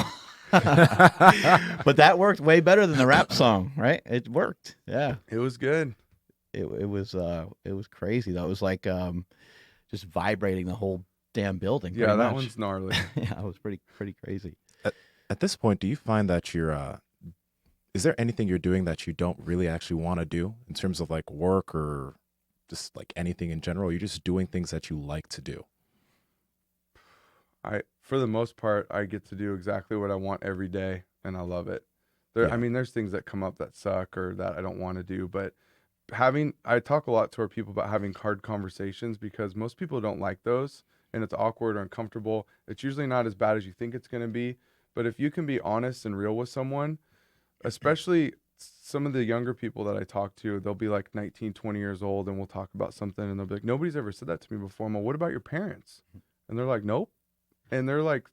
But that worked way better than the rap song, right? It worked. Yeah, it was good. It was crazy though. It was like just vibrating the whole damn building. Yeah, that much. one's gnarly. Yeah, it was pretty crazy. At this point, do you find that is there anything you're doing that you don't really actually want to do in terms of like work or just like anything in general? You're just doing things that you like to do. For the most part, I get to do exactly what I want every day, and I love it. Yeah. I mean, there's things that come up that suck or that I don't want to do, but I talk a lot to our people about having hard conversations, because most people don't like those, and it's awkward or uncomfortable. It's usually not as bad as you think it's going to be, but if you can be honest and real with someone, especially some of the younger people that I talk to, they'll be like 19, 20 years old, and we'll talk about something, and they'll be like, nobody's ever said that to me before. I'm like, what about your parents? And they're like, nope. And they're like,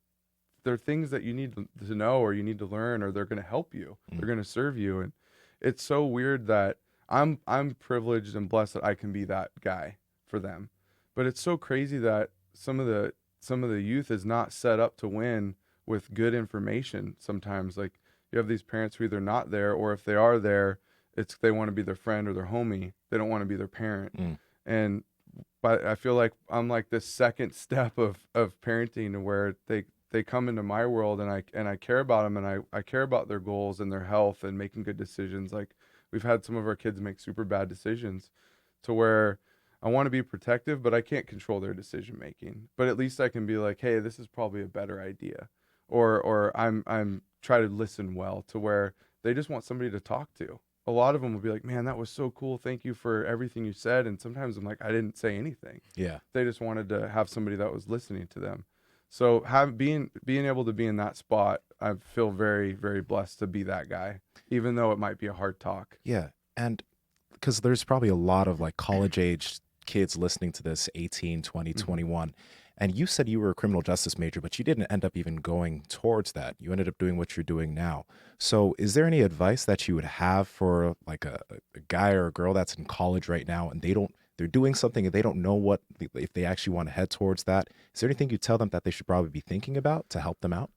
they're things that you need to know, or you need to learn, or they're going to help you. They're going to serve you. And it's so weird that I'm privileged and blessed that I can be that guy for them. But it's so crazy that some of the youth is not set up to win with good information. Sometimes, like, you have these parents who either not there, or if they are there, they want to be their friend or their homie. They don't want to be their parent. But I feel like I'm like this second step of parenting, where they come into my world, and I care about them, and I care about their goals and their health and making good decisions. Like, we've had some of our kids make super bad decisions, to where I want to be protective, but I can't control their decision making. But at least I can be like, hey, this is probably a better idea, or I'm try to listen well, to where they just want somebody to talk to. A lot of them will be like, man, that was so cool. Thank you for everything you said. And sometimes I'm like, I didn't say anything. Yeah. They just wanted to have somebody that was listening to them. So being able to be in that spot, I feel very, very blessed to be that guy, even though it might be a hard talk. Yeah. And because there's probably a lot of like college age kids listening to this, 18, 20, 21. And you said you were a criminal justice major, but you didn't end up even going towards that. You ended up doing what you're doing now. So is there any advice that you would have for like a guy or a girl that's in college right now, and they're doing something and they don't know if they actually want to head towards that? Is there anything you tell them that they should probably be thinking about to help them out?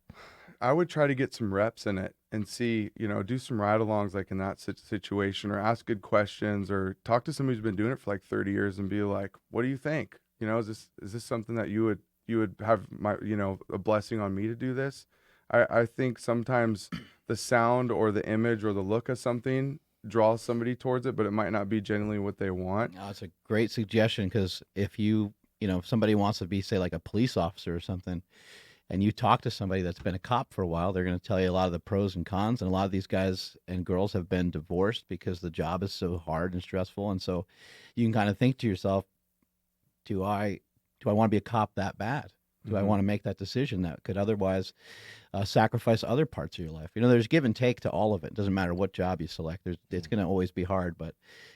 I would try to get some reps in it and see, do some ride-alongs like in that situation, or ask good questions, or talk to somebody who's been doing it for like 30 years and be like, what do you think? Is this something that you would have a blessing on me to do this? I think sometimes the sound or the image or the look of something draws somebody towards it, but it might not be genuinely what they want. Oh, it's a great suggestion, because if if somebody wants to be, say, like a police officer or something, and you talk to somebody that's been a cop for a while, they're going to tell you a lot of the pros and cons. And a lot of these guys and girls have been divorced because the job is so hard and stressful. And so you can kind of think to yourself, do I want to be a cop that bad? Do I want to make that decision that could otherwise sacrifice other parts of your life? There's give and take to all of it. It doesn't matter what job you select. It's going to always be hard, but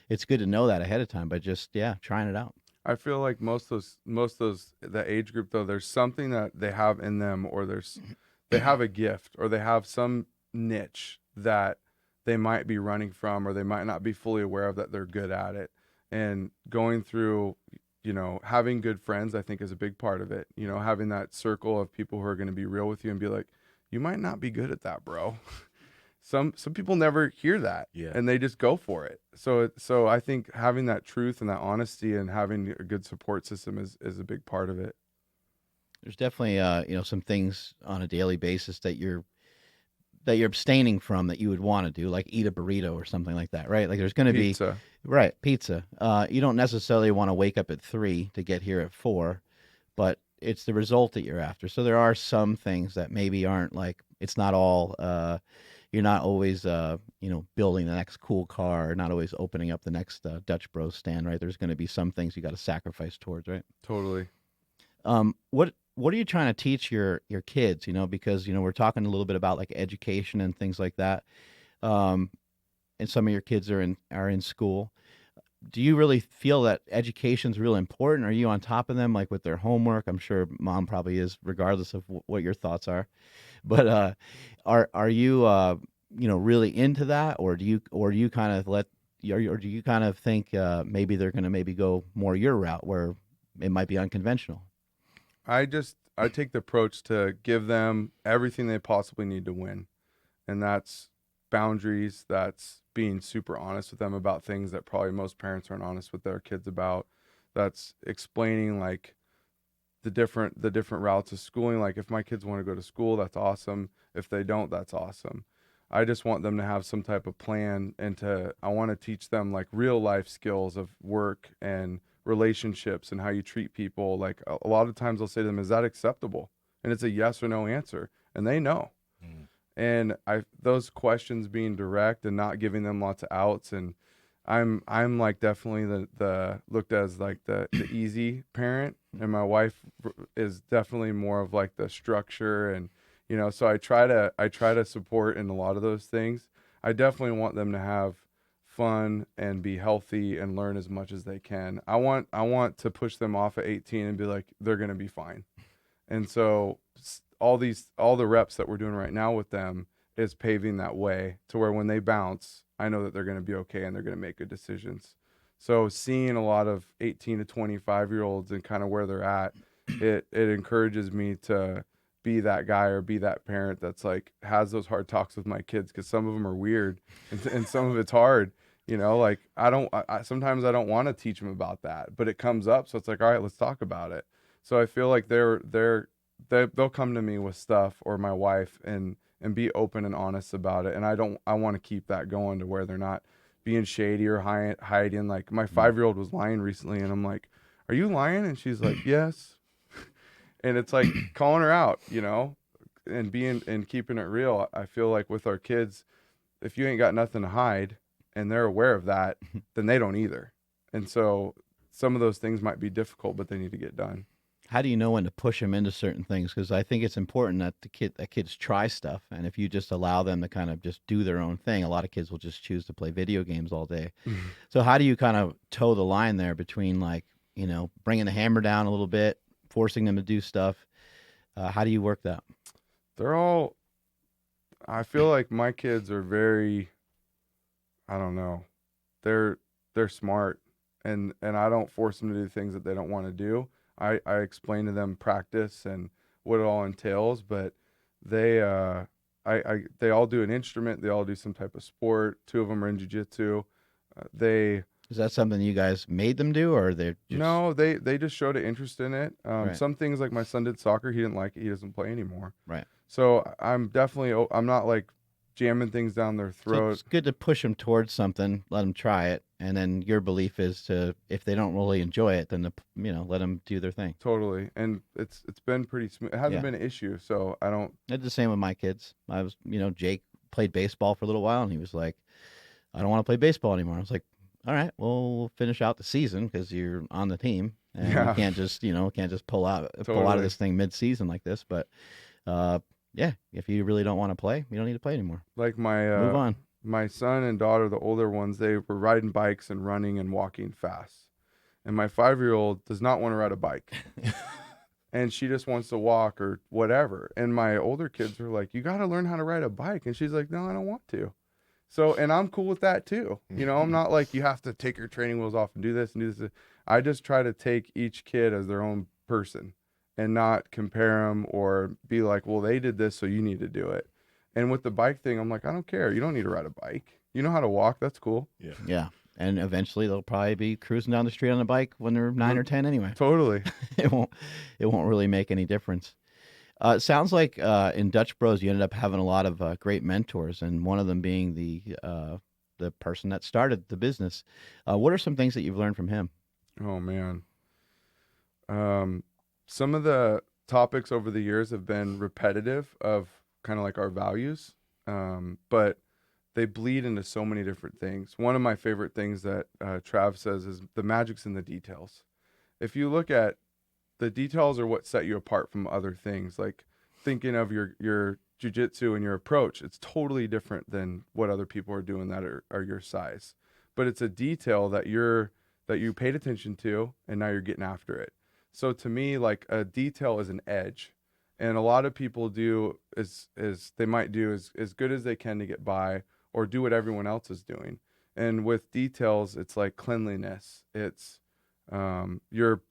it's good to know that ahead of time by just, trying it out. I feel like most of those that age group though, there's something that they have in them, or they have a gift, or they have some niche that they might be running from, or they might not be fully aware of that they're good at it. And going through, having good friends, I think, is a big part of it. Having that circle of people who are going to be real with you and be like, you might not be good at that, bro. Some people never hear that, and they just go for it. So I think having that truth and that honesty and having a good support system is a big part of it. There's definitely some things on a daily basis that you're abstaining from that you would want to do, like eat a burrito or something like that, right? Like there's going to be pizza. You don't necessarily want to wake up at 3 to get here at 4, but it's the result that you're after. So there are some things that maybe aren't like, it's not all, you're not always, building the next cool car, or not always opening up the next Dutch Bros stand, right? There's going to be some things you got to sacrifice towards, right? Totally. What are you trying to teach your kids? Because we're talking a little bit about like education and things like that, and some of your kids are in school. Do you really feel that education's real important? Are you on top of them, like with their homework? I'm sure mom probably is, regardless of what your thoughts are. But are you really into that, or do you kind of or do you kind of think maybe they're going to maybe go more your route where it might be unconventional? I take the approach to give them everything they possibly need to win. And that's boundaries. That's being super honest with them about things that probably most parents aren't honest with their kids about. That's explaining like the different routes of schooling. Like if my kids want to go to school, that's awesome. If they don't, that's awesome. I just want them to have some type of plan, and I want to teach them like real life skills of work and relationships and how you treat people. Like a lot of times I'll say to them, is that acceptable? And it's a yes or no answer, and they know. And those questions being direct and not giving them lots of outs. And I'm like definitely the looked as like the easy parent, and my wife is definitely more of like the structure. And so I try to support in a lot of those things. I definitely want them to have fun and be healthy and learn as much as they can. I want to push them off at 18 and be like, they're going to be fine. And so all the reps that we're doing right now with them is paving that way to where when they bounce, I know that they're going to be okay and they're going to make good decisions. So seeing a lot of 18 to 25-year-olds and kind of where they're at, it encourages me to be that guy or be that parent that's like has those hard talks with my kids, because some of them are weird and some of it's hard. Like sometimes I don't want to teach them about that, but it comes up. So it's like, all right, let's talk about it. So I feel like they'll come to me with stuff, or my wife, and be open and honest about it. And I want to keep that going to where they're not being shady or hiding. Like my 5-year-old was lying recently, and I'm like, are you lying? And she's like, yes. And it's like calling her out, and keeping it real. I feel like with our kids, if you ain't got nothing to hide and they're aware of that, then they don't either. And so some of those things might be difficult, but they need to get done. How do you know when to push them into certain things? Because I think it's important that kids try stuff, and if you just allow them to kind of just do their own thing, a lot of kids will just choose to play video games all day. So how do you kind of toe the line there between like bringing the hammer down a little bit, forcing them to do stuff? How do you work that? I feel like my kids are very, I don't know, they're smart, and I don't force them to do things that they don't want to do. I explain to them practice and what it all entails, but they all do an instrument. They all do some type of sport. 2 of them are in jiu-jitsu. Is that something you guys made them do, or they're just... No, they just showed an interest in it. Right. Some things, like my son did soccer, he didn't like it. He doesn't play anymore. Right. So I'm not like jamming things down their throat. So it's good to push them towards something, let them try it, And then your belief is to, if they don't really enjoy it, then let them do their thing. Totally. And it's been pretty smooth. It hasn't Yeah. been an issue. So I don't, It's the same with my kids. I was, Jake played baseball for a little while, and he was like, I don't want to play baseball anymore. I was like, all right, well, we'll finish out the season because you're on the team, and Yeah. you can't just, pull out of Totally. this thing mid-season like this. But, yeah, if you really don't want to play, you don't need to play anymore. like Move on. my son and daughter, the older ones, they were riding bikes and running and walking fast. And my 5-year-old does not want to ride a bike. And she just wants to walk or whatever. And my older kids are like, you got to learn how to ride a bike. And she's like, no, I don't want to. So, and I'm cool with that too. I'm not like, you have to take your training wheels off and do this and do this. I just try to take each kid as their own person and not compare them or be like, well, they did this, so you need to do it. And with the bike thing, I'm like, I don't care. You don't need to ride a bike. You know how to walk. That's cool. Yeah. Yeah. And eventually they'll probably be cruising down the street on a bike when they're 9 or 10 anyway. Totally. It won't really make any difference. It sounds like in Dutch Bros you ended up having a lot of great mentors, and one of them being the person that started the business. What are some things that you've learned from him? Oh man. Some of the topics over the years have been repetitive of kind of like our values, but they bleed into so many different things. One of my favorite things that Trav says is the magic's in the details. If you look at the details are what set you apart from other things, like thinking of your jiu-jitsu and your approach, it's totally different than what other people are doing that are your size. But it's a detail that you paid attention to, and now you're getting after it. So to me, like a detail is an edge. And a lot of people do is they might do as good as they can to get by or do what everyone else is doing. And with details, it's like cleanliness. It's your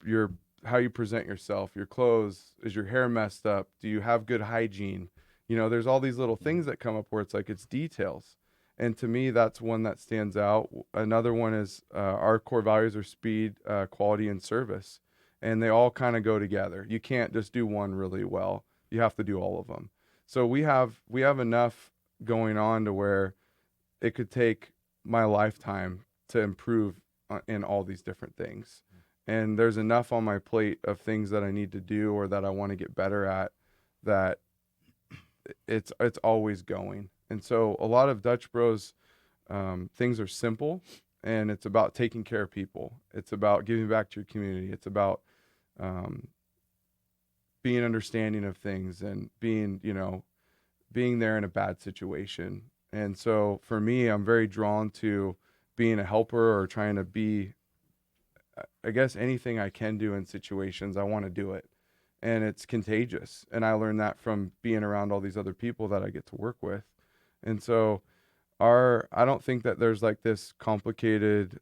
how you present yourself, your clothes, is your hair messed up? Do you have good hygiene? There's all these little things that come up where it's like it's details. And to me, that's one that stands out. Another one is our core values are speed, quality, and service. And they all kind of go together. You can't just do one really well. You have to do all of them. So we have enough going on to where it could take my lifetime to improve in all these different things. And there's enough on my plate of things that I need to do or that I want to get better at that it's always going. And so a lot of Dutch Bros things are simple, and it's about taking care of people. It's about giving back to your community. It's about being understanding of things and being there in a bad situation. And so for me, I'm very drawn to being a helper or trying to be, I guess, anything I can do in situations, I want to do it. And it's contagious. And I learned that from being around all these other people that I get to work with. And so I don't think that there's like this complicated,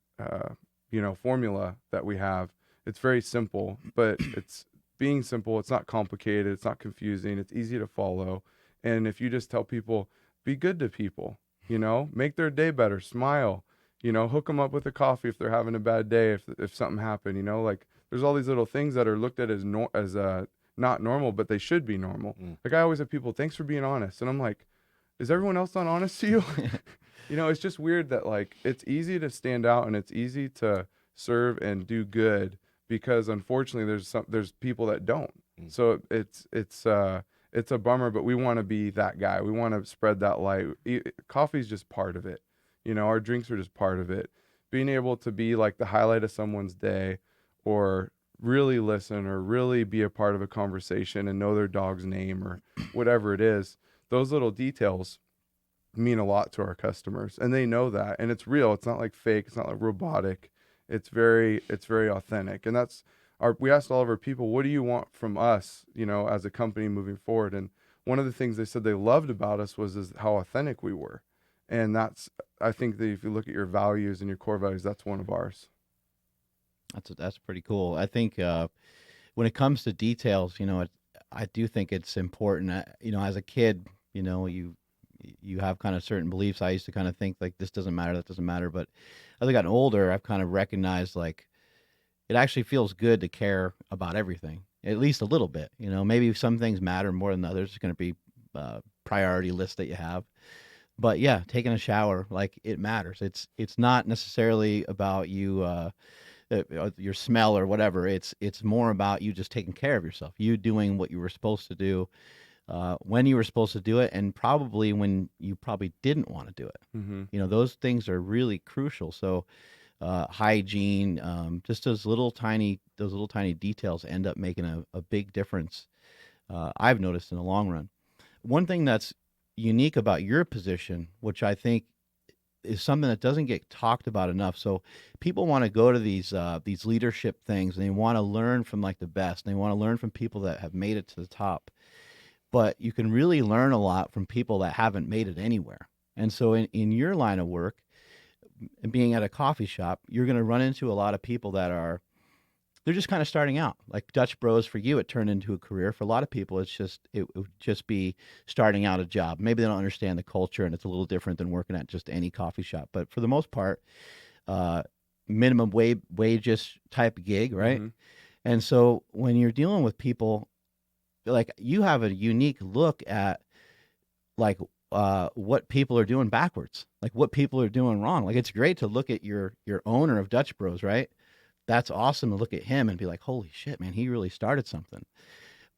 formula that we have. It's very simple, but it's being simple. It's not complicated. It's not confusing. It's easy to follow. And if you just tell people, be good to people, make their day better, smile, hook them up with a coffee if they're having a bad day, if something happened, like there's all these little things that are looked at as not normal, but they should be normal. Like I always have people, thanks for being honest. And I'm like, is everyone else not honest to you? It's just weird that like it's easy to stand out and it's easy to serve and do good because unfortunately there's people that don't. So it's a bummer, but we want to be that guy. We want to spread that light. Coffee's just part of it. Our drinks are just part of it. Being able to be like the highlight of someone's day or really listen or really be a part of a conversation and know their dog's name or whatever it is, those little details mean a lot to our customers, and they know that, and it's real. It's not like fake. It's not like robotic. It's very authentic. And that's we asked all of our people, what do you want from us, as a company moving forward? And one of the things they said they loved about us is how authentic we were. And I think that if you look at your values and your core values, that's one of ours. That's pretty cool. I think when it comes to details, I do think it's important. As a kid, you have kind of certain beliefs. I used to kind of think like this doesn't matter, that doesn't matter. But as I gotten older, I've kind of recognized like it actually feels good to care about everything, at least a little bit. Maybe some things matter more than others. It's going to be a priority list that you have. But yeah, taking a shower, like, it matters. It's not necessarily about you, your smell or whatever. It's more about you just taking care of yourself. You doing what you were supposed to do, when you were supposed to do it, and probably when you probably didn't want to do it. Mm-hmm. Those things are really crucial. So, hygiene, just those little tiny details end up making a big difference. I've noticed in the long run. One thing that's unique about your position, which I think is something that doesn't get talked about enough. So people want to go to these leadership things, and they want to learn from like the best. And they want to learn from people that have made it to the top. But you can really learn a lot from people that haven't made it anywhere. And so in your line of work, being at a coffee shop, you're going to run into a lot of people that they're just kind of starting out. Like Dutch Bros, for you, it turned into a career. For a lot of people, it would just be starting out a job. Maybe they don't understand the culture, and it's a little different than working at just any coffee shop. But for the most part, uh, minimum wages type gig, right? Mm-hmm. And so when you're dealing with people, like, you have a unique look at, like, what people are doing backwards, like what people are doing wrong. Like, it's great to look at your owner of Dutch Bros, right? That's awesome to look at him and be like, holy shit, man, he really started something.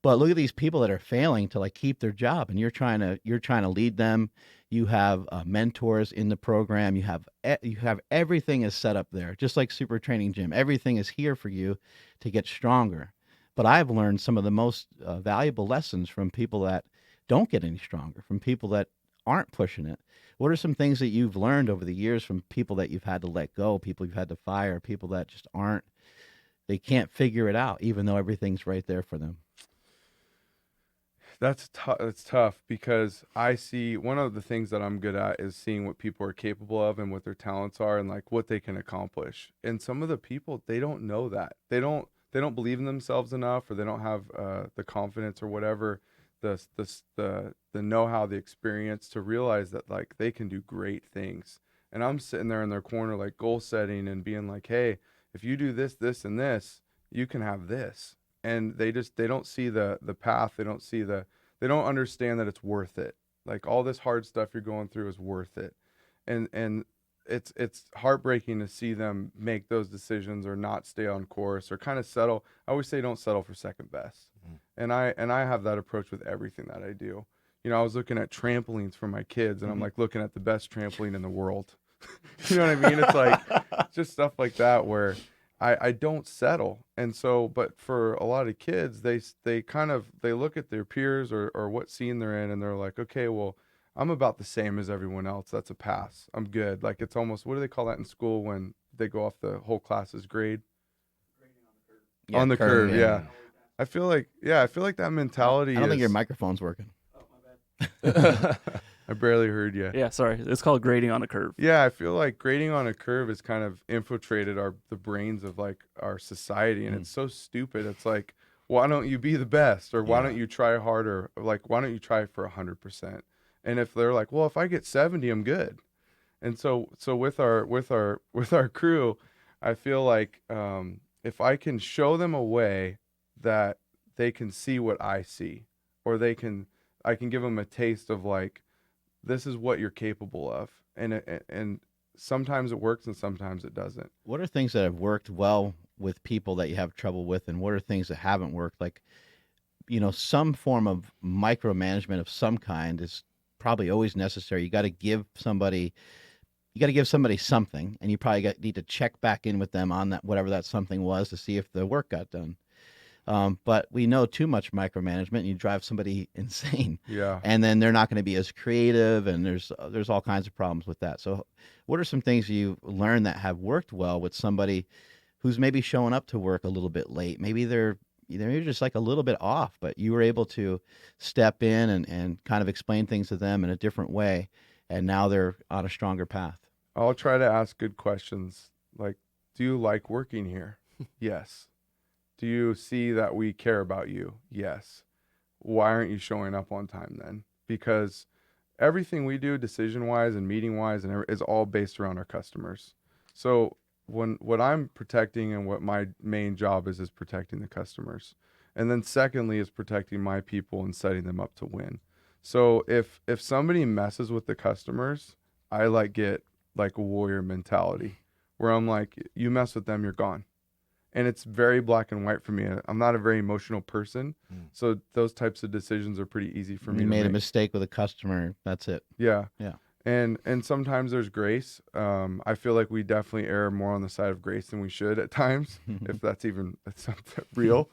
But look at these people that are failing to like keep their job, and you're trying to lead them. You have mentors in the program. You have everything is set up there, just like Super Training Gym. Everything is here for you to get stronger. But I've learned some of the most valuable lessons from people that don't get any stronger, from people that aren't pushing it. What are some things that you've learned over the years from people that you've had to let go, people you've had to fire, people that just aren't, they can't figure it out, even though everything's right there for them? That's tough. It's tough because I see one of the things that I'm good at is seeing what people are capable of and what their talents are and like what they can accomplish. And some of the people, they don't know that. They don't believe in themselves enough, or they don't have the confidence or whatever, the know-how, the experience to realize that like they can do great things. And I'm sitting there in their corner like goal setting and being like, "Hey, if you do this, this and this, you can have this." And they don't see the path. They don't understand that it's worth it. Like all this hard stuff you're going through is worth it. And it's heartbreaking to see them make those decisions or not stay on course or kind of settle. I always say don't settle for second best. And I have that approach with everything that I do. I was looking at trampolines for my kids, and I'm like looking at the best trampoline in the world. You know what I mean? It's like just stuff like that where I don't settle. And so, but for a lot of kids, they look at their peers or what scene they're in, and they're like, okay, well, I'm about the same as everyone else. That's a pass. I'm good. Like it's almost, what do they call that in school when they go off the whole class's grade? Yeah, On the curve, yeah. yeah. I feel like that mentality I don't think your is, microphone's working. I barely heard you. Yeah, sorry. It's called grading on a curve. Yeah, I feel like grading on a curve has kind of infiltrated the brains of like our society, and it's so stupid. It's like, why don't you be the best, or why don't you try harder? Like, why don't you try for 100%? And if they're like, well, if I get 70, I'm good. And so with our crew, I feel like if I can show them a way that they can see what I see, or I can give them a taste of like, this is what you're capable of, and sometimes it works and sometimes it doesn't. What are things that have worked well with people that you have trouble with, and what are things that haven't worked? Like, some form of micromanagement of some kind is probably always necessary. You got to give somebody something, and you probably need to check back in with them on that, whatever that something was, to see if the work got done. But we know too much micromanagement, and you drive somebody insane. Yeah. And then they're not going to be as creative, and there's all kinds of problems with that. So what are some things you've learned that have worked well with somebody who's maybe showing up to work a little bit late? Maybe they're just like a little bit off, but you were able to step in and kind of explain things to them in a different way, and now they're on a stronger path. I'll try to ask good questions. Like, do you like working here? Yes. Do you see that we care about you? Yes. Why aren't you showing up on time then? Because everything we do decision-wise and meeting-wise is all based around our customers. So what I'm protecting and what my main job is protecting the customers. And then secondly is protecting my people and setting them up to win. So if somebody messes with the customers, I like get like a warrior mentality where I'm like, you mess with them, you're gone. And it's very black and white for me. I'm not a very emotional person, so those types of decisions are pretty easy for me You to made a make. mistake with a customer. That's it. Yeah. Yeah. And sometimes there's grace. I feel like we definitely err more on the side of grace than we should at times, if that's real.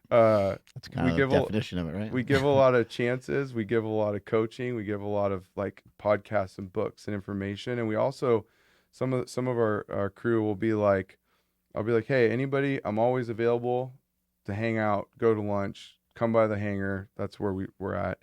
That's kind We of the give a definition of it, right? we give a lot of chances. We give a lot of coaching. We give a lot of like podcasts and books and information. And we also, some of our crew will be like, I'll be like, hey, anybody, I'm always available to hang out, go to lunch, come by the hangar. That's where we're at.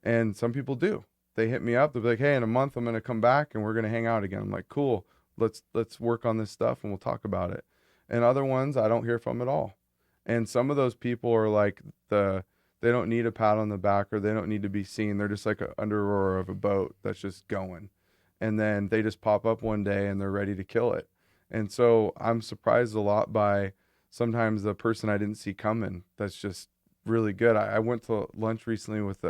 And some people do. They hit me up. They'll be like, hey, in a month I'm gonna come back and we're gonna hang out again. I'm like, cool. Let's work on this stuff and we'll talk about it. And other ones I don't hear from at all. And some of those people are like they don't need a pat on the back or they don't need to be seen. They're just like an underrower of a boat that's just going. And then they just pop up one day and they're ready to kill it. And so I'm surprised a lot by sometimes the person I didn't see coming that's just really good. I went to lunch recently with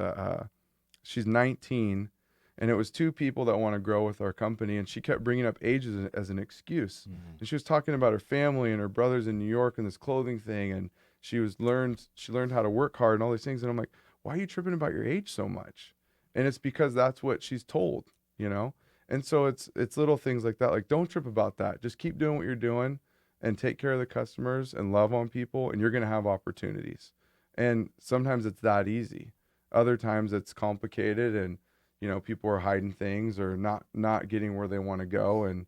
she's 19, and it was two people that want to grow with our company, and she kept bringing up age as an excuse. And she was talking about her family and her brothers in New York and this clothing thing, and she learned how to work hard and all these things. And I'm like, why are you tripping about your age so much? And it's because that's what she's told, you know? And so it's little things like that. Like, don't trip about that. Just keep doing what you're doing and take care of the customers and love on people, and you're going to have opportunities. And sometimes it's that easy. Other times it's complicated, and you know, people are hiding things or not getting where they want to go. And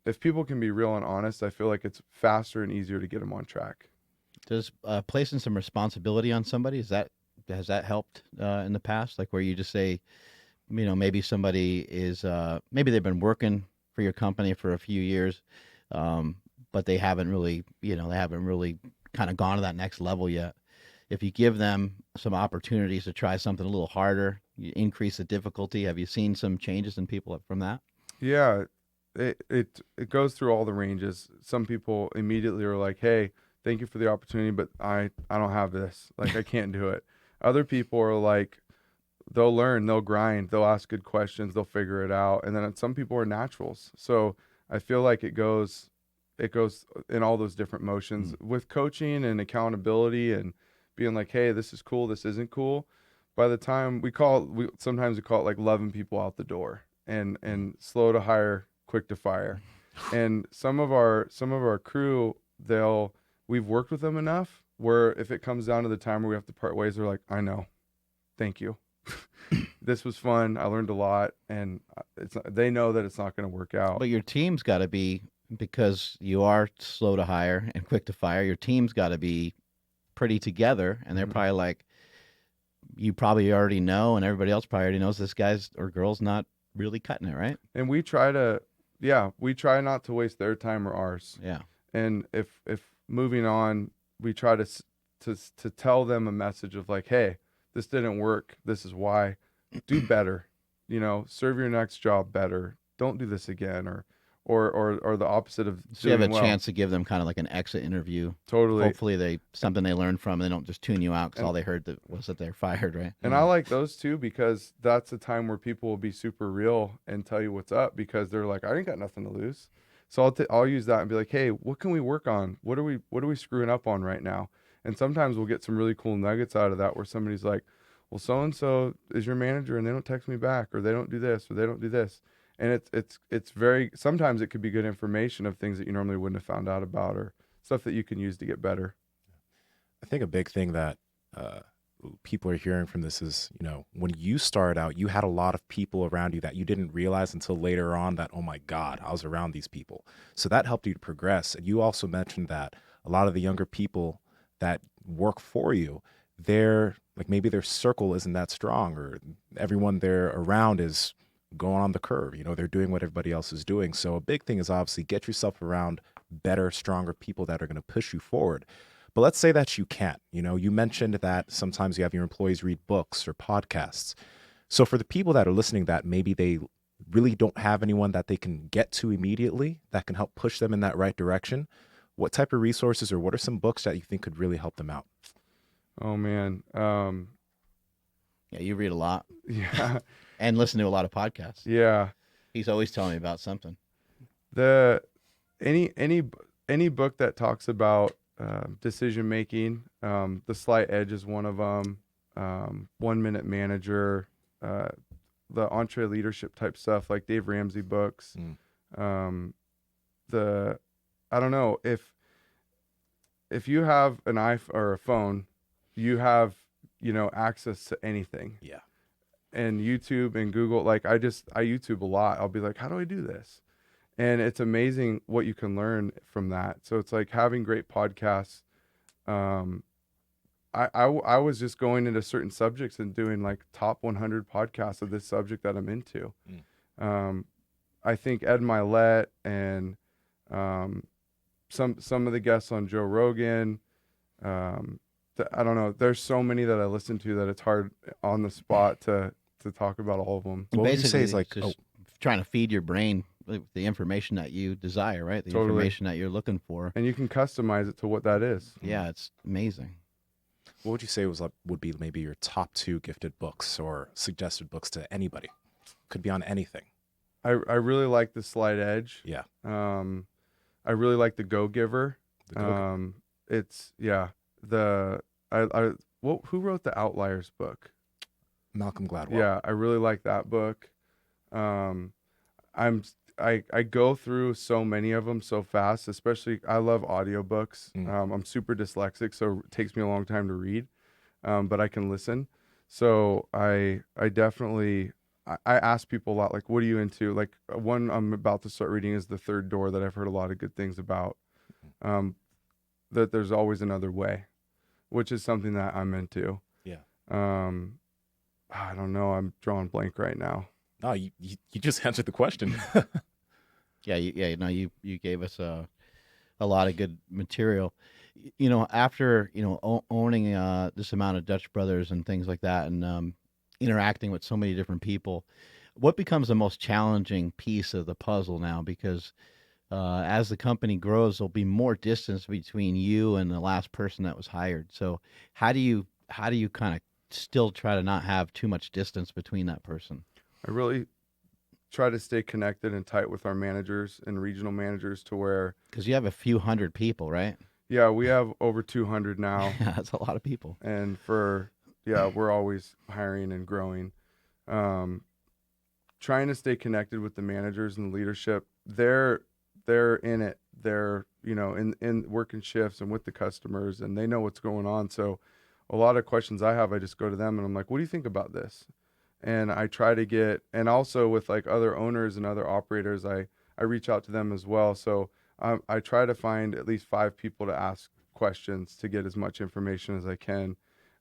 if people can be real and honest, I feel like it's faster and easier to get them on track. Does placing some responsibility on somebody, has that helped in the past? Like where you just say, you know, maybe somebody is maybe they've been working for your company for a few years, but they haven't really kind of gone to that next level yet. If you give them some opportunities to try something a little harder, you increase the difficulty. Have you seen some changes in people from that? Yeah, it goes through all the ranges. Some people immediately are like, hey, thank you for the opportunity, but I don't have this. Like, I can't do it. Other people are like, they'll learn, they'll grind, they'll ask good questions, they'll figure it out. And then some people are naturals. So I feel like it goes in all those different motions with coaching and accountability and being like, hey, this is cool, this isn't cool. By the time sometimes we call it like loving people out the door and slow to hire, quick to fire. And some of our crew, we've worked with them enough where if it comes down to the time where we have to part ways, they're like, I know, thank you. This was fun. I learned a lot, and they know that it's not going to work out. But your team's got to be, because you are slow to hire and quick to fire, your team's got to be pretty together, and they're probably like, you probably already know, and everybody else probably already knows this guy's or girl's not really cutting it, right? And we try not to waste their time or ours. Yeah. And if moving on, we try to tell them a message of like, hey, this didn't work. This is why. Do better. You know, serve your next job better. Don't do this again, or the opposite of. So you have a well. chance to give them kind of like an exit interview. Totally. Hopefully something they learned from. They don't just tune you out because all they heard was that they're fired, right? And I like those too, because that's a time where people will be super real and tell you what's up, because they're like, I ain't got nothing to lose. So I'll use that and be like, hey, what can we work on? What are we screwing up on right now? And sometimes we'll get some really cool nuggets out of that, where somebody's like, well, so-and-so is your manager and they don't text me back, or they don't do this, or they don't do this. And it's very, sometimes it could be good information of things that you normally wouldn't have found out about, or stuff that you can use to get better. I think a big thing that people are hearing from this is, you know, when you started out, you had a lot of people around you that you didn't realize until later on that, oh my God, I was around these people. So that helped you to progress. And you also mentioned that a lot of the younger people that work for you, they're like, maybe their circle isn't that strong, or everyone they're around is going on the curve. You know, they're doing what everybody else is doing. So a big thing is obviously get yourself around better, stronger people that are going to push you forward. But let's say that you can't. You know, you mentioned that sometimes you have your employees read books or podcasts. So for the people that are listening that maybe they really don't have anyone that they can get to immediately that can help push them in that right direction, what type of resources or what are some books that you think could really help them out? Oh man. Yeah, you read a lot Yeah, and listen to a lot of podcasts. yeah. He's always telling me about something. The any book that talks about decision making, the Slight Edge is one of them. 1 Minute Manager, uh, the entre leadership type stuff, like Dave Ramsey books. Um, the I don't know if you have an iPhone or a phone, you have access to anything. Yeah. And YouTube and Google, like I YouTube a lot. I'll be like, how do I do this? And it's amazing what you can learn from that. So it's like having great podcasts. I was just going into certain subjects and doing like top 100 podcasts of this subject that I'm into. I think Ed Milet and some of the guests on Joe Rogan. I don't know. There's so many that I listen to that it's hard on the spot to talk about all of them. What would you say is like, just trying to feed your brain the information that you desire, right? The Totally. information that you're looking for. And you can customize it to what that is. Yeah, it's amazing. what would you say would be maybe your top 2 gifted books or suggested books to anybody? Could be on anything. I really like the Slight Edge. Yeah. I really like the Go Giver. The Go-Giver. It's who wrote the Outliers book? Malcolm Gladwell. Yeah, I really like that book. I go through so many of them so fast, especially I love audiobooks. I'm super dyslexic, so it takes me a long time to read, but I can listen. So I definitely I ask people a lot, like, what are you into? Like one I'm about to start reading is The Third Door, that I've heard a lot of good things about. That there's always another way, which is something that I'm into. Yeah. I don't know. I'm drawing blank right now. No, you just answered the question. Yeah, you gave us a lot of good material. After owning this amount of Dutch Brothers and things like that, and interacting with so many different people, what becomes the most challenging piece of the puzzle now? Because as the company grows, there'll be more distance between you and the last person that was hired. So how do you kind of still try to not have too much distance between that person? I really try to stay connected and tight with our managers and regional managers to where, because you have a few hundred people, right? yeah, we have over 200 now. Yeah, that's a lot of people. And we're always hiring and growing. Trying to stay connected with the managers and the leadership. They're in it. They're, in working shifts and with the customers, and they know what's going on. So a lot of questions I have, I just go to them and I'm like, what do you think about this? And I try to get, and also with like other owners and other operators, I reach out to them as well. So I try to find at least 5 people to ask questions to get as much information as I can.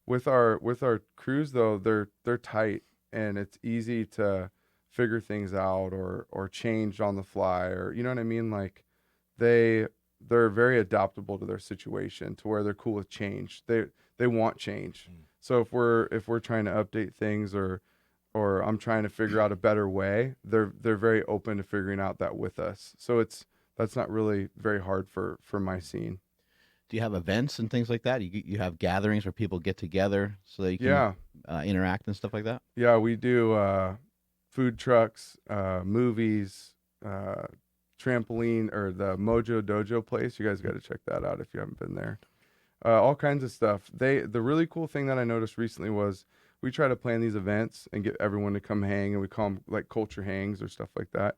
With our crews though, they're tight, and it's easy to figure things out or change on the fly, or you know what I mean? Like they're very adaptable to their situation, to where they're cool with change. They want change. So if we're trying to update things or I'm trying to figure out a better way, they're very open to figuring out that with us. So that's not really very hard for my scene. Do you have events and things like that? You have gatherings where people get together so that you can interact and stuff like that? Yeah, we do food trucks, movies, trampoline, or the Mojo Dojo place. You guys got to check that out if you haven't been there. All kinds of stuff. The really cool thing that I noticed recently was we try to plan these events and get everyone to come hang, and we call them like culture hangs or stuff like that.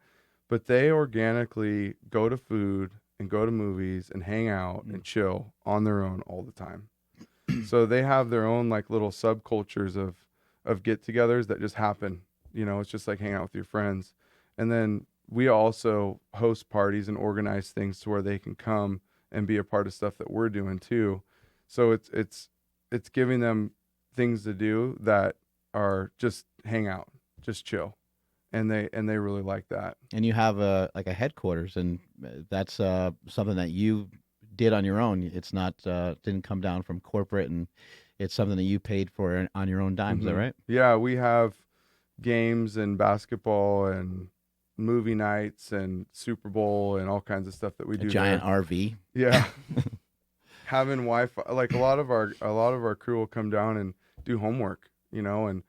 But they organically go to food and go to movies and hang out and chill on their own all the time. So they have their own like little subcultures of get-togethers that just happen. It's just like hang out with your friends. And then we also host parties and organize things to where they can come and be a part of stuff that we're doing too. So it's giving them things to do that are just hang out, just chill. And they really like that. And you have a headquarters, and that's something that you did on your own. It's not didn't come down from corporate, and it's something that you paid for on your own dime. Is that right? Yeah, we have games and basketball and movie nights and Super Bowl and all kinds of stuff that we do. Giant there. RV. Yeah. Having Wi-Fi, like a lot of our crew will come down and do homework, and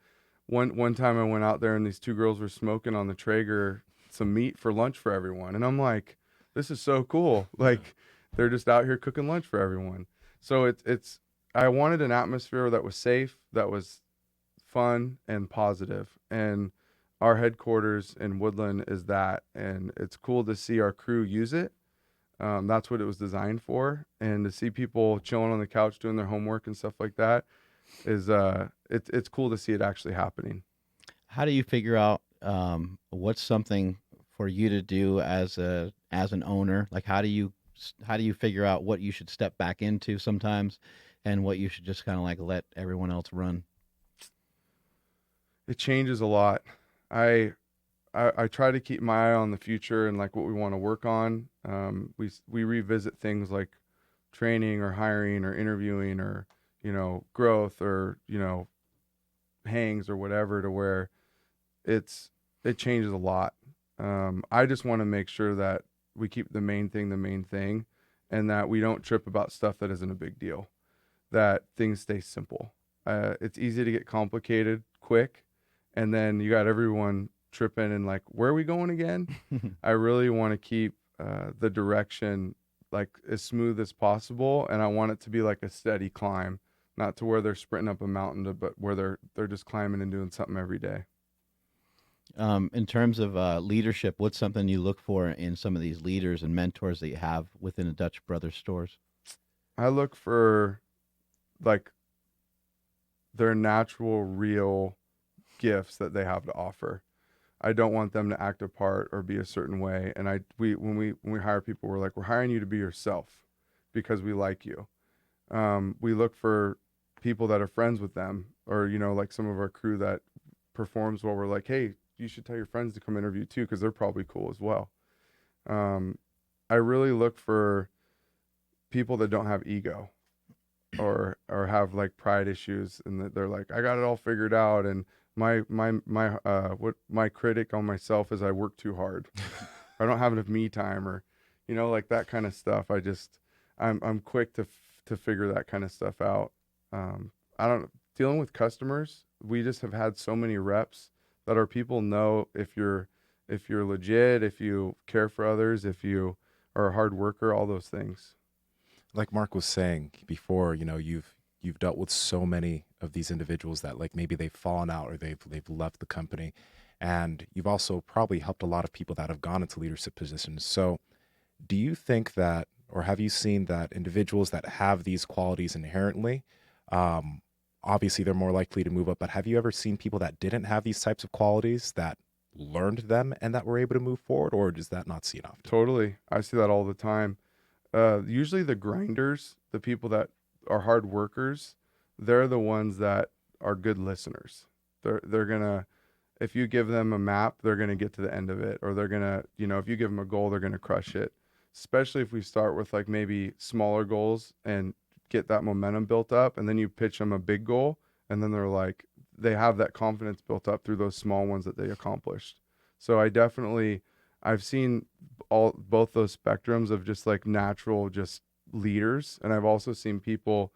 one time I went out there and these two girls were smoking on the Traeger some meat for lunch for everyone, and I'm like, this is so cool. Like they're just out here cooking lunch for everyone. So it's I wanted an atmosphere that was safe, that was fun and positive, and our headquarters in Woodland is that, and it's cool to see our crew use it. That's what it was designed for, and to see people chilling on the couch doing their homework and stuff like that is it's cool to see it actually happening. How do you figure out what's something for you to do as an owner? Like how do you figure out what you should step back into sometimes, and what you should just kind of like let everyone else run? It changes a lot. I try to keep my eye on the future and like what we want to work on. We revisit things like training or hiring or interviewing or growth or hangs or whatever, to where it changes a lot. I just want to make sure that we keep the main thing, and that we don't trip about stuff that isn't a big deal, that things stay simple. It's easy to get complicated quick, and then you got everyone tripping and like, where are we going again? I really want to keep the direction like as smooth as possible, and I want it to be like a steady climb, not to where they're sprinting up a mountain, but where they're just climbing and doing something every day. In terms of leadership, what's something you look for in some of these leaders and mentors that you have within the Dutch Brothers stores? I look for like their natural, real gifts that they have to offer. I don't want them to act a part or be a certain way. And when we hire people, we're like, we're hiring you to be yourself because we like you. We look for people that are friends with them, or like some of our crew that performs well. We're like, hey, you should tell your friends to come interview too, because they're probably cool as well. I really look for people that don't have ego or have like pride issues, and that they're like, I got it all figured out, and my critic on myself is I work too hard. I don't have enough me time, or like that kind of stuff. I'm quick to figure that kind of stuff out. I don't Dealing with customers, we just have had so many reps that our people know if you're legit, if you care for others, if you are a hard worker, all those things. Like Mark was saying before, you've dealt with so many of these individuals that like maybe they've fallen out or they've left the company, and you've also probably helped a lot of people that have gone into leadership positions. So do you think that, or have you seen that individuals that have these qualities inherently, obviously they're more likely to move up, but have you ever seen people that didn't have these types of qualities that learned them and that were able to move forward, or does that not see enough? Totally. I see that all the time. Usually the grinders, the people that are hard workers, they're the ones that are good listeners. They're gonna, if you give them a map, they're gonna get to the end of it, or they're gonna, if you give them a goal, they're gonna crush it. Especially if we start with like maybe smaller goals and get that momentum built up, and then you pitch them a big goal, and then they're like, they have that confidence built up through those small ones that they accomplished. So I've seen both those spectrums of just like natural just leaders, and I've also seen people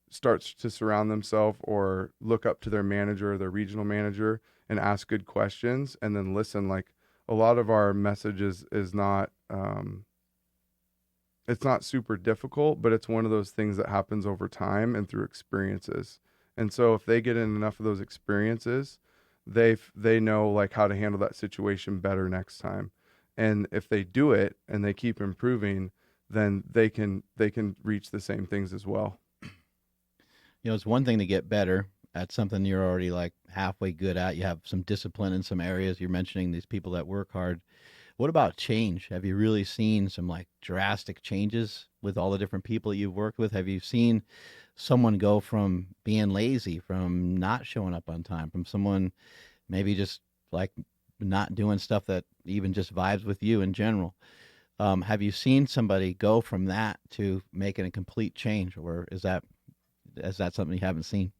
start to surround themselves or look up to their manager or their regional manager and ask good questions and then listen. Like a lot of our messages is not it's not super difficult, but it's one of those things that happens over time and through experiences. And so if they get in enough of those experiences, they know like how to handle that situation better next time. And if they do it and they keep improving, then they can reach the same things as well. It's one thing to get better at something you're already like halfway good at. You have some discipline in some areas. You're mentioning these people that work hard. What about change? Have you really seen some like drastic changes with all the different people you've worked with? Have you seen someone go from being lazy, from not showing up on time, from someone maybe just like not doing stuff that even just vibes with you in general? Have you seen somebody go from that to making a complete change, or is that something you haven't seen?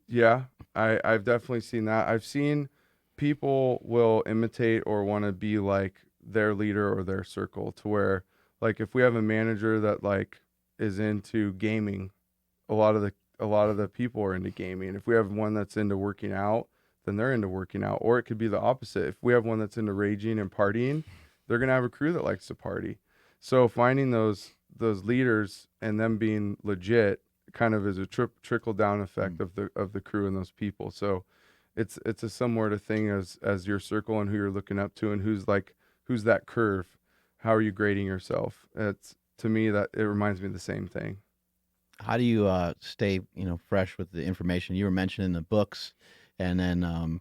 Yeah, I've definitely seen that. I've seen people will imitate or want to be like their leader or their circle, to where like if we have a manager that like is into gaming, a lot of the people are into gaming. If we have one that's into working out, then they're into working out. Or it could be the opposite. If we have one that's into raging and partying, they're going to have a crew that likes to party. So finding those leaders and them being legit kind of is a trickle down effect of the crew and those people. So it's a similar to thing as your circle and who you're looking up to and who's that curve. How are you grading yourself? It's, to me, that it reminds me of the same thing. How do you stay, fresh with the information? You were mentioning the books, and then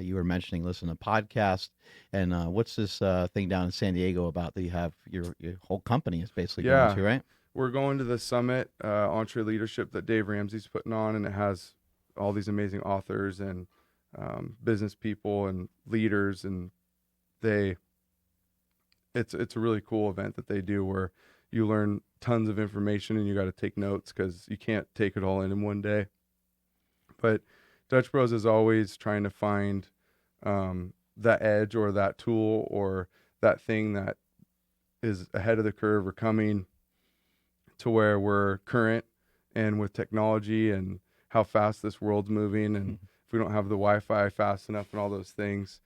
you were mentioning listen to podcasts. And what's this thing down in San Diego about that you have your whole company is basically going to, right? We're going to the summit, Entrepreneurship that Dave Ramsey's putting on, and it has all these amazing authors and business people and leaders, and it's a really cool event that they do where you learn tons of information and you got to take notes because you can't take it all in one day. But Dutch Bros is always trying to find that edge or that tool or that thing that is ahead of the curve or coming to where we're current and with technology and how fast this world's moving. And if we don't have the Wi-Fi fast enough and all those things,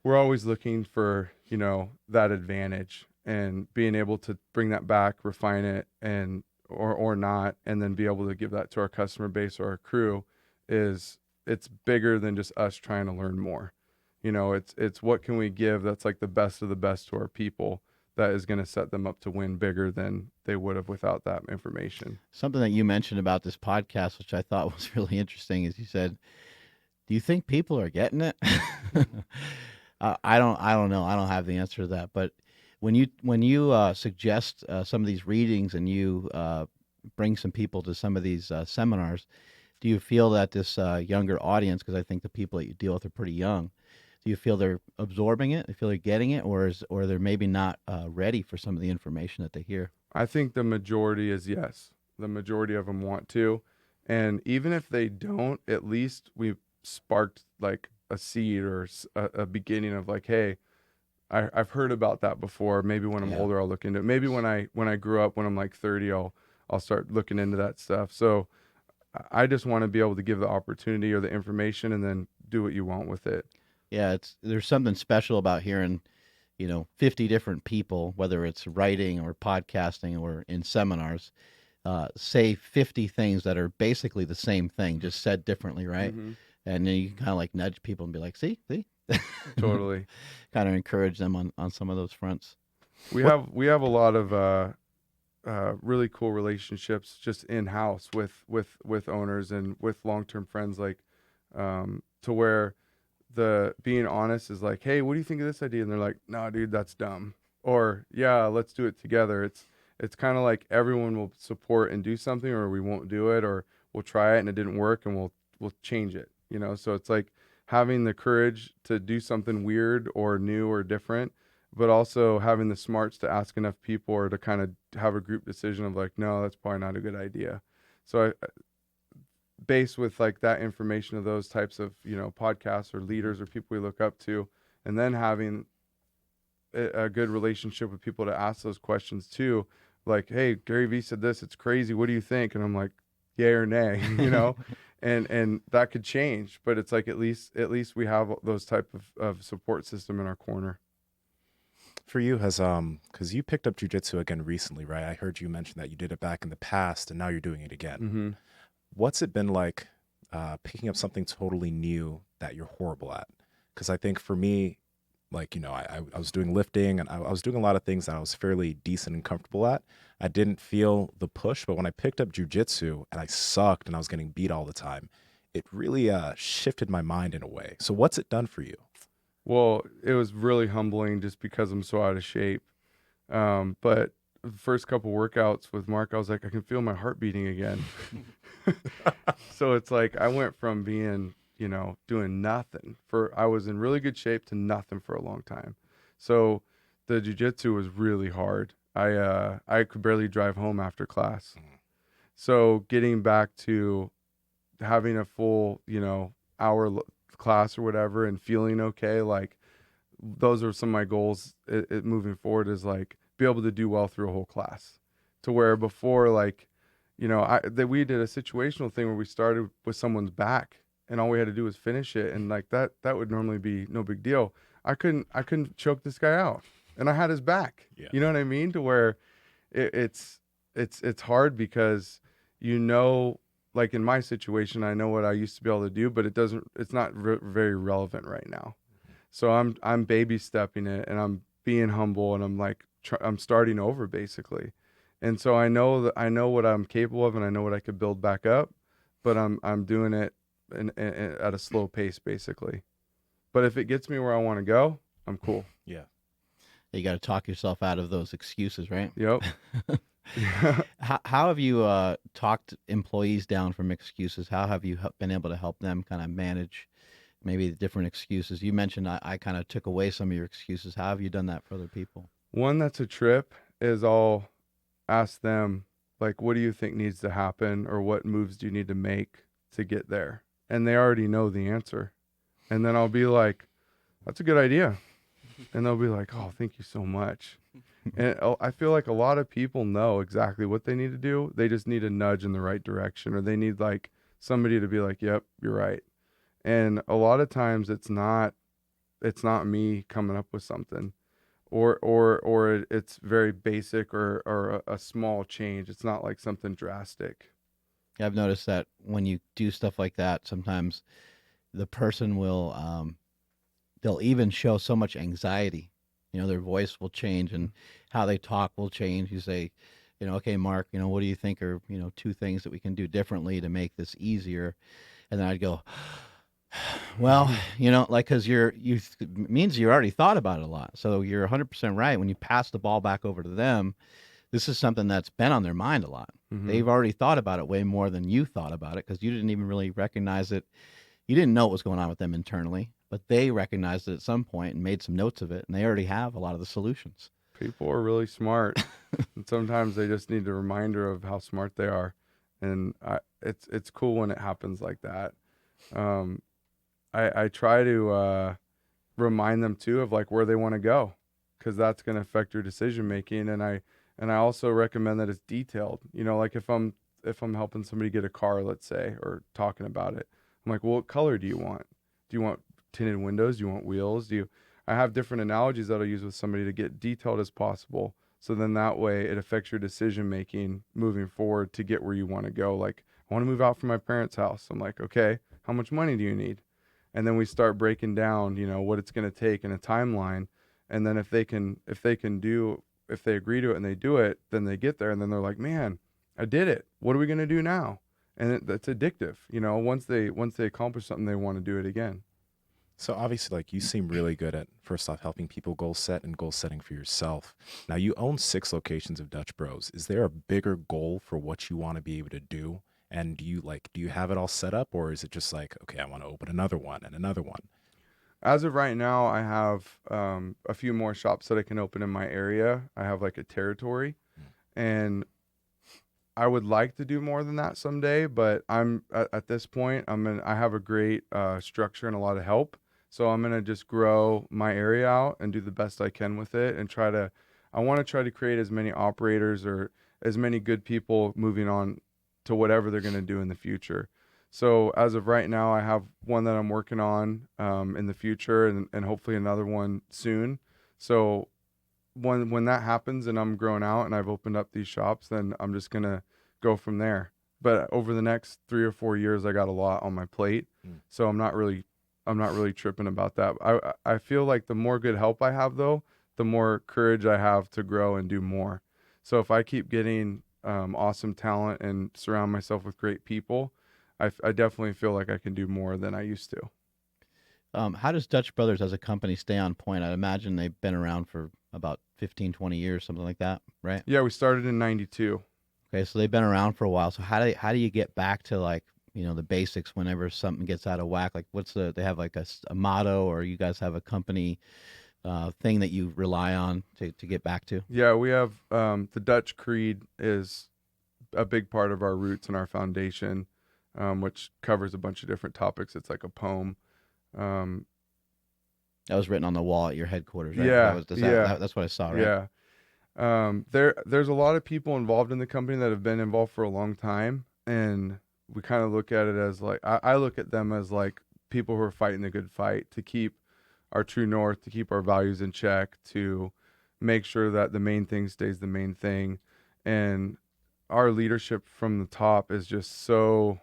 we're always looking for, that advantage and being able to bring that back, refine it and, or not, and then be able to give that to our customer base or our crew it's bigger than just us trying to learn more. It's what can we give that's like the best of the best to our people that is going to set them up to win bigger than they would have without that information. Something that you mentioned about this podcast, which I thought was really interesting, is you said, "Do you think people are getting it?" I don't know. I don't have the answer to that. But when you suggest some of these readings and you bring some people to some of these seminars, do you feel that this younger audience, because I think the people that you deal with are pretty young, do you feel they're absorbing it? Do you feel they're getting it, or they're maybe not ready for some of the information that they hear? I think the majority is yes. The majority of them want to. And even if they don't, at least we've sparked like a seed or a beginning of like, hey, I've heard about that before. Maybe when I'm older, I'll look into it. Maybe when I grew up, when I'm like 30, I'll start looking into that stuff. So I just want to be able to give the opportunity or the information and then do what you want with it. Yeah, there's something special about hearing, 50 different people, whether it's writing or podcasting or in seminars, say 50 things that are basically the same thing, just said differently, right? Mm-hmm. And then you kind of like nudge people and be like, see? Totally. Kind of encourage them on some of those fronts. We have a lot of really cool relationships just in house with owners and with long-term friends, like to where the being honest is like, hey, what do you think of this idea? And they're like, no, dude, that's dumb. Or yeah, let's do it together. It's kind of like everyone will support and do something, or we won't do it, or we'll try it and it didn't work and we'll change it. So it's like having the courage to do something weird or new or different, but also having the smarts to ask enough people or to kind of have a group decision of like, no, that's probably not a good idea. So based with like that information of those types of, podcasts or leaders or people we look up to, and then having a good relationship with people to ask those questions too. Like, hey, Gary Vee said this, it's crazy. What do you think? And I'm like, yay or nay, and that could change, but it's like, at least we have those type of support system in our corner. For you, because you picked up jujitsu again recently, right? I heard you mention that you did it back in the past and now you're doing it again. Mm-hmm. What's it been like picking up something totally new that you're horrible at? Because I think for me, like, I was doing lifting and I was doing a lot of things that I was fairly decent and comfortable at. I didn't feel the push, but when I picked up jujitsu and I sucked and I was getting beat all the time, it really shifted my mind in a way. So what's it done for you? Well, it was really humbling just because I'm so out of shape. But the first couple workouts with Mark, I was like, I can feel my heart beating again. So it's like I went from being, doing nothing I was in really good shape to nothing for a long time. So the jiu-jitsu was really hard. I could barely drive home after class. So getting back to having a full, hour class or whatever and feeling okay, like those are some of my goals moving forward, is like be able to do well through a whole class, to where before, like, we did a situational thing where we started with someone's back and all we had to do was finish it, and like that would normally be no big deal. I couldn't choke this guy out, and I had his back. Yeah. You know what I mean? To where it's hard because, you know, like in my situation, I know what I used to be able to do, but it's not very relevant right now. So I'm baby stepping it, and I'm being humble, and I'm like I'm starting over basically. And so I know what I'm capable of, and I know what I could build back up, but I'm doing it at a slow pace basically. But if it gets me where I want to go, I'm cool. Yeah. You got to talk yourself out of those excuses, right? Yep. How have you talked employees down from excuses? How have you been able to help them kind of manage maybe the different excuses? You mentioned I kind of took away some of your excuses. How have you done that for other people? One that's a trip is I'll ask them, like, what do you think needs to happen, or what moves do you need to make to get there? And they already know the answer. And then I'll be like, that's a good idea. And they'll be like, oh, thank you so much. And I feel like a lot of people know exactly what they need to do. They just need a nudge in the right direction, or they need like somebody to be like, yep, you're right. And a lot of times it's not me coming up with something, or it's very basic, or a small change. It's not like something drastic. I've noticed that when you do stuff like that, sometimes the person will they'll even show so much anxiety. You know, their voice will change and how they talk will change. You say, you know, okay, Mark, you know, what do you think are, you know, 2 things that we can do differently to make this easier? And then I'd go, well, you know, like, cause means you already thought about it a lot. So you're 100% right. When you pass the ball back over to them, this is something that's been on their mind a lot. Mhm. They've already thought about it way more than you thought about it, because you didn't even really recognize it. You didn't know what was going on with them internally, but they recognized it at some point and made some notes of it, and they already have a lot of the solutions. People are really smart, and sometimes they just need a reminder of how smart they are. And it's cool when it happens like that. I try to remind them too of like where they want to go, because that's going to affect your decision making. And I also recommend that it's detailed. You know, like if I'm helping somebody get a car, let's say, or talking about it, I'm like, well, what color do you want? Do you want tinted windows? Do you want wheels? I have different analogies that I'll use with somebody to get detailed as possible. So then that way it affects your decision making moving forward to get where you want to go. Like, I want to move out from my parents' house. I'm like, okay, how much money do you need? And then we start breaking down, you know, what it's going to take in a timeline. And then if they agree to it and they do it, then they get there, and then they're like, man, I did it. What are we going to do now? And that's addictive. You know, once they accomplish something, they want to do it again. So obviously, like, you seem really good at, first off, helping people goal set and goal setting for yourself. Now, you own 6 locations of Dutch Bros. Is there a bigger goal for what you want to be able to do? And do you have it all set up, or is it just like, okay, I want to open another one and another one? As of right now, I have a few more shops that I can open in my area. I have like a territory, and I would like to do more than that someday, but I'm at this point, I have a great structure and a lot of help. So I'm going to just grow my area out and do the best I can with it, and I want to try to create as many operators or as many good people moving on to whatever they're going to do in the future. So as of right now, I have one that I'm working on in the future, and hopefully another one soon. So when that happens and I'm grown out and I've opened up these shops, then I'm just going to go from there. But over the next 3 or 4 years, I got a lot on my plate. So I'm not really tripping about that. I feel like the more good help I have, though, the more courage I have to grow and do more. So if I keep getting awesome talent and surround myself with great people, I definitely feel like I can do more than I used to. How does Dutch Brothers as a company stay on point? I'd imagine they've been around for about 15, 20 years, something like that, right? Yeah, we started in '92. Okay, so they've been around for a while. So how do you get back to, like, you know, the basics whenever something gets out of whack? Like, they have like a motto, or you guys have a company thing that you rely on to get back to? Yeah, we have the Dutch Creed is a big part of our roots and our foundation, which covers a bunch of different topics. It's like a poem. That was written on the wall at your headquarters, right? Yeah, That's what I saw, right? Yeah. There's a lot of people involved in the company that have been involved for a long time, and we kind of look at it as like, I look at them as like people who are fighting the good fight to keep our true north, to keep our values in check, to make sure that the main thing stays the main thing. And our leadership from the top is just so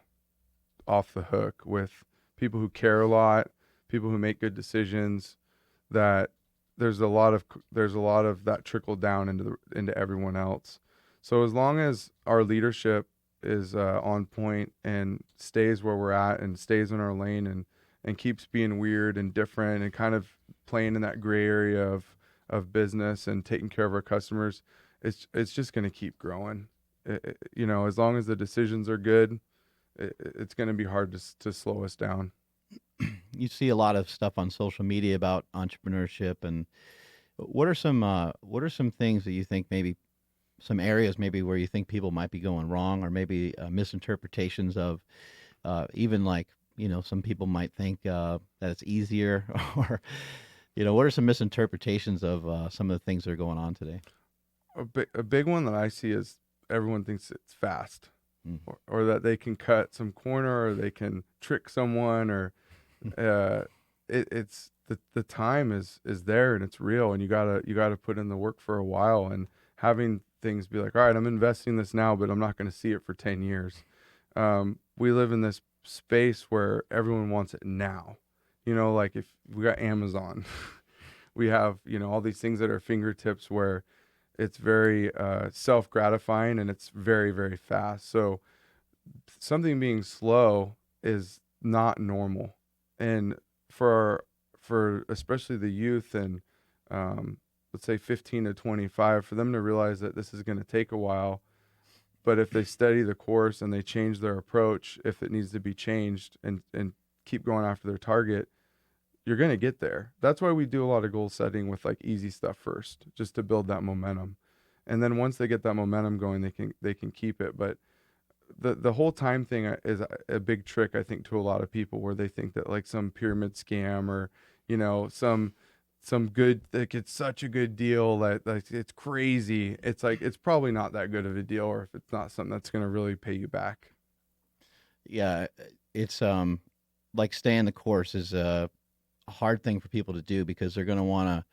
off the hook with people who care a lot, people who make good decisions, that there's a lot of that trickle down into everyone else. So as long as our leadership is on point and stays where we're at and stays in our lane and keeps being weird and different and kind of playing in that gray area of business and taking care of our customers, it's just going to keep growing. You know, as long as the decisions are good, it's going to be hard to slow us down. You see a lot of stuff on social media about entrepreneurship, and what are some things that you think, maybe some areas maybe where you think people might be going wrong, or maybe misinterpretations of, even like, you know, some people might think that it's easier, or, you know, what are some misinterpretations of some of the things that are going on today? A big one that I see is everyone thinks it's fast, Mm. or that they can cut some corner, or they can trick someone, or it's the time is there and it's real, and you gotta put in the work for a while, and having things be like, all right, I'm investing this now, but I'm not going to see it for 10 years. We live in this space where everyone wants it now. You know, like if we got Amazon, we have, you know, all these things at our fingertips where it's very self-gratifying and it's very, very fast. So something being slow is not normal. And for especially the youth and let's say 15 to 25, for them to realize that this is going to take a while, but if they study the course and they change their approach, if it needs to be changed, and keep going after their target, you're going to get there. That's why we do a lot of goal setting with like easy stuff first, just to build that momentum. And then once they get that momentum going, they can keep it. But the whole time thing is a big trick, I think, to a lot of people, where they think that like some pyramid scam, or, you know, some good, like it's such a good deal that like it's crazy. It's like, it's probably not that good of a deal, or if it's not something that's going to really pay you back. Yeah, it's like staying the course is a hard thing for people to do, because they're going to want to.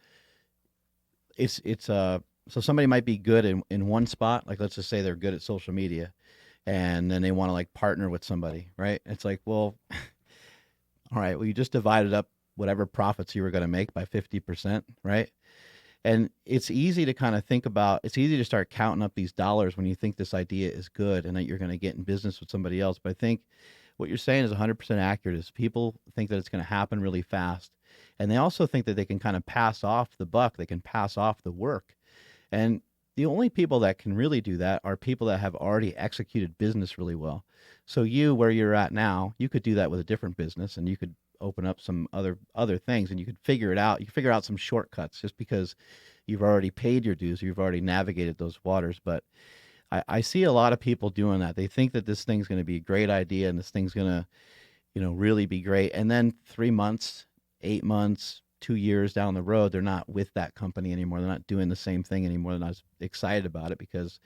It's so somebody might be good in one spot, like let's just say they're good at social media, and then they want to like partner with somebody, right? It's like, well, all right, well, you just divided up whatever profits you were going to make by 50%, right? And it's easy to kind of think about, it's easy to start counting up these dollars when you think this idea is good and that you're going to get in business with somebody else. But I think what you're saying is 100% accurate. Is people think that it's going to happen really fast. And they also think that they can kind of pass off the buck. They can pass off the work. And the only people that can really do that are people that have already executed business really well. So you, where you're at now, you could do that with a different business, and you could open up some other things, and you could figure it out. You could figure out some shortcuts just because you've already paid your dues, you've already navigated those waters. But I see a lot of people doing that. They think that this thing's going to be a great idea, and this thing's going to, you know, really be great. And then 3 months, 8 months, 2 years down the road, they're not with that company anymore. They're not doing the same thing anymore. They're not as excited about it because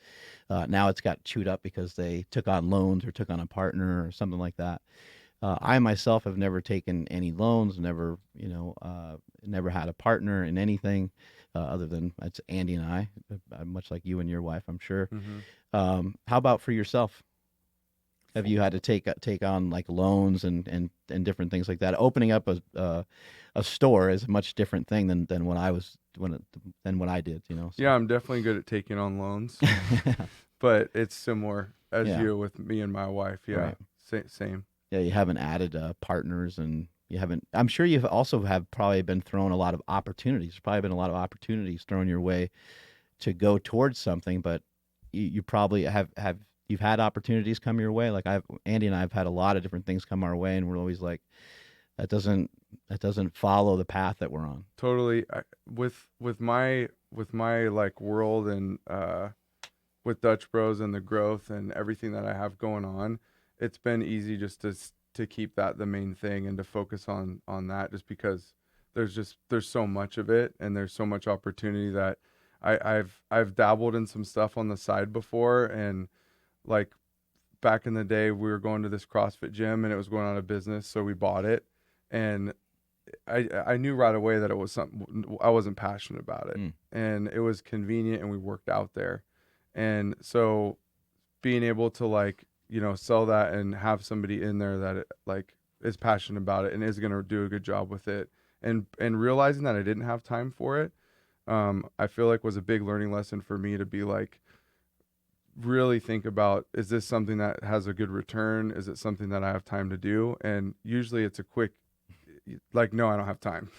now it's got chewed up because they took on loans or took on a partner or something like that. I myself have never taken any loans, never, you know, never had a partner in anything other than it's Andy and I, much like you and your wife, I'm sure. Mm-hmm. How about for yourself? Have you had to take on like loans and different things like that? Opening up a store is a much different thing than what I was than what I did, you know. So. Yeah, I'm definitely good at taking on loans, but it's similar as Yeah. you with me and my wife. Yeah, Right. same. Yeah, you haven't added partners, and you haven't. I'm sure you've also have probably been thrown a lot of opportunities. There's probably been a lot of opportunities thrown your way to go towards something, but you probably have you've had opportunities come your way. Like Andy and I have had a lot of different things come our way, and we're always like, that doesn't follow the path that we're on. Totally. With my like world and with Dutch Bros and the growth and everything that I have going on, it's been easy just to keep that the main thing and to focus on that, just because there's so much of it and there's so much opportunity that I've dabbled in some stuff on the side before, and like back in the day, we were going to this CrossFit gym and it was going out of business. So we bought it. And I knew right away that it was something I wasn't passionate about it. And it was convenient and we worked out there. And so being able to like, you know, sell that and have somebody in there that like is passionate about it and is going to do a good job with it, and realizing that I didn't have time for it, I feel like was a big learning lesson for me to be like, really think about, is this something that has a good return? Is it something that I have time to do? And usually it's a quick, like, no, I don't have time.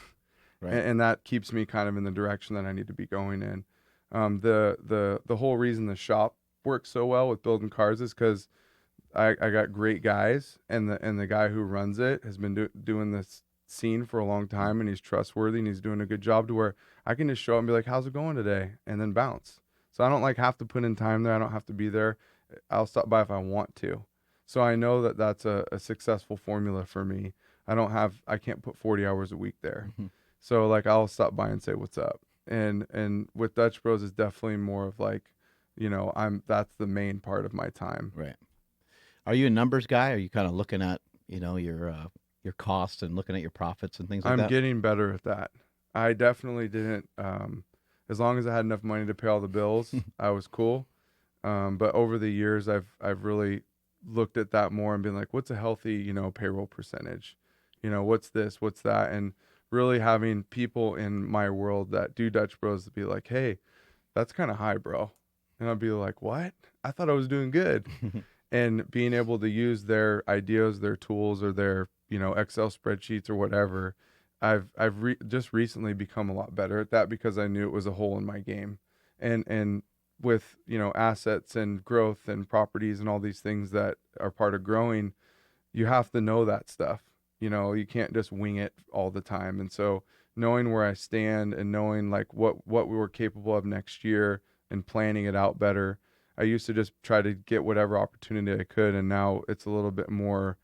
Right. And that keeps me kind of in the direction that I need to be going in. The whole reason the shop works so well with building cars is because I got great guys, and the guy who runs it has been doing this scene for a long time, and he's trustworthy and he's doing a good job to where I can just show up and be like, how's it going today? And then bounce. So I don't like have to put in time there. I don't have to be there. I'll stop by if I want to. So I know that that's a successful formula for me. I can't put 40 hours a week there. So like I'll stop by and say, what's up? And with Dutch Bros is definitely more of like, you know, that's the main part of my time. Right. Are you a numbers guy? Are you kind of looking at, you know, your costs and looking at your profits and things like that? I'm getting better at that. I definitely didn't, as long as I had enough money to pay all the bills, I was cool. But over the years, I've really looked at that more and been like, what's a healthy, you know, payroll percentage? You know, what's this, what's that? And really having people in my world that do Dutch Bros to be like, hey, that's kind of high, bro. And I'll be like, what? I thought I was doing good. And being able to use their ideas, their tools, or their, you know, Excel spreadsheets or whatever, I've just recently become a lot better at that because I knew it was a hole in my game. And with, you know, assets and growth and properties and all these things that are part of growing, you have to know that stuff. You know, you can't just wing it all the time. And so knowing where I stand and knowing like what we were capable of next year and planning it out better. I used to just try to get whatever opportunity I could, and now it's a little bit more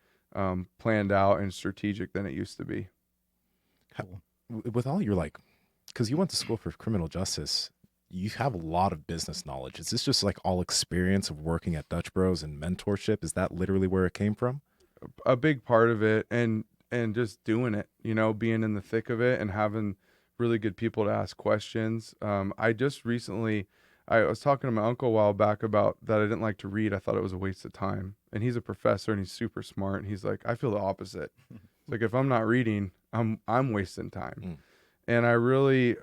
planned out and strategic than it used to be. With all your like, because you went to school for criminal justice, you have a lot of business knowledge. Is this just like all experience of working at Dutch Bros and mentorship? Is that literally where it came from? A big part of it, and just doing it, you know, being in the thick of it and having really good people to ask questions. I just recently, I was talking to my uncle a while back about that I didn't like to read. I thought it was a waste of time. And he's a professor and he's super smart. And he's like, I feel the opposite. Like if I'm not reading, I'm wasting time. And I really,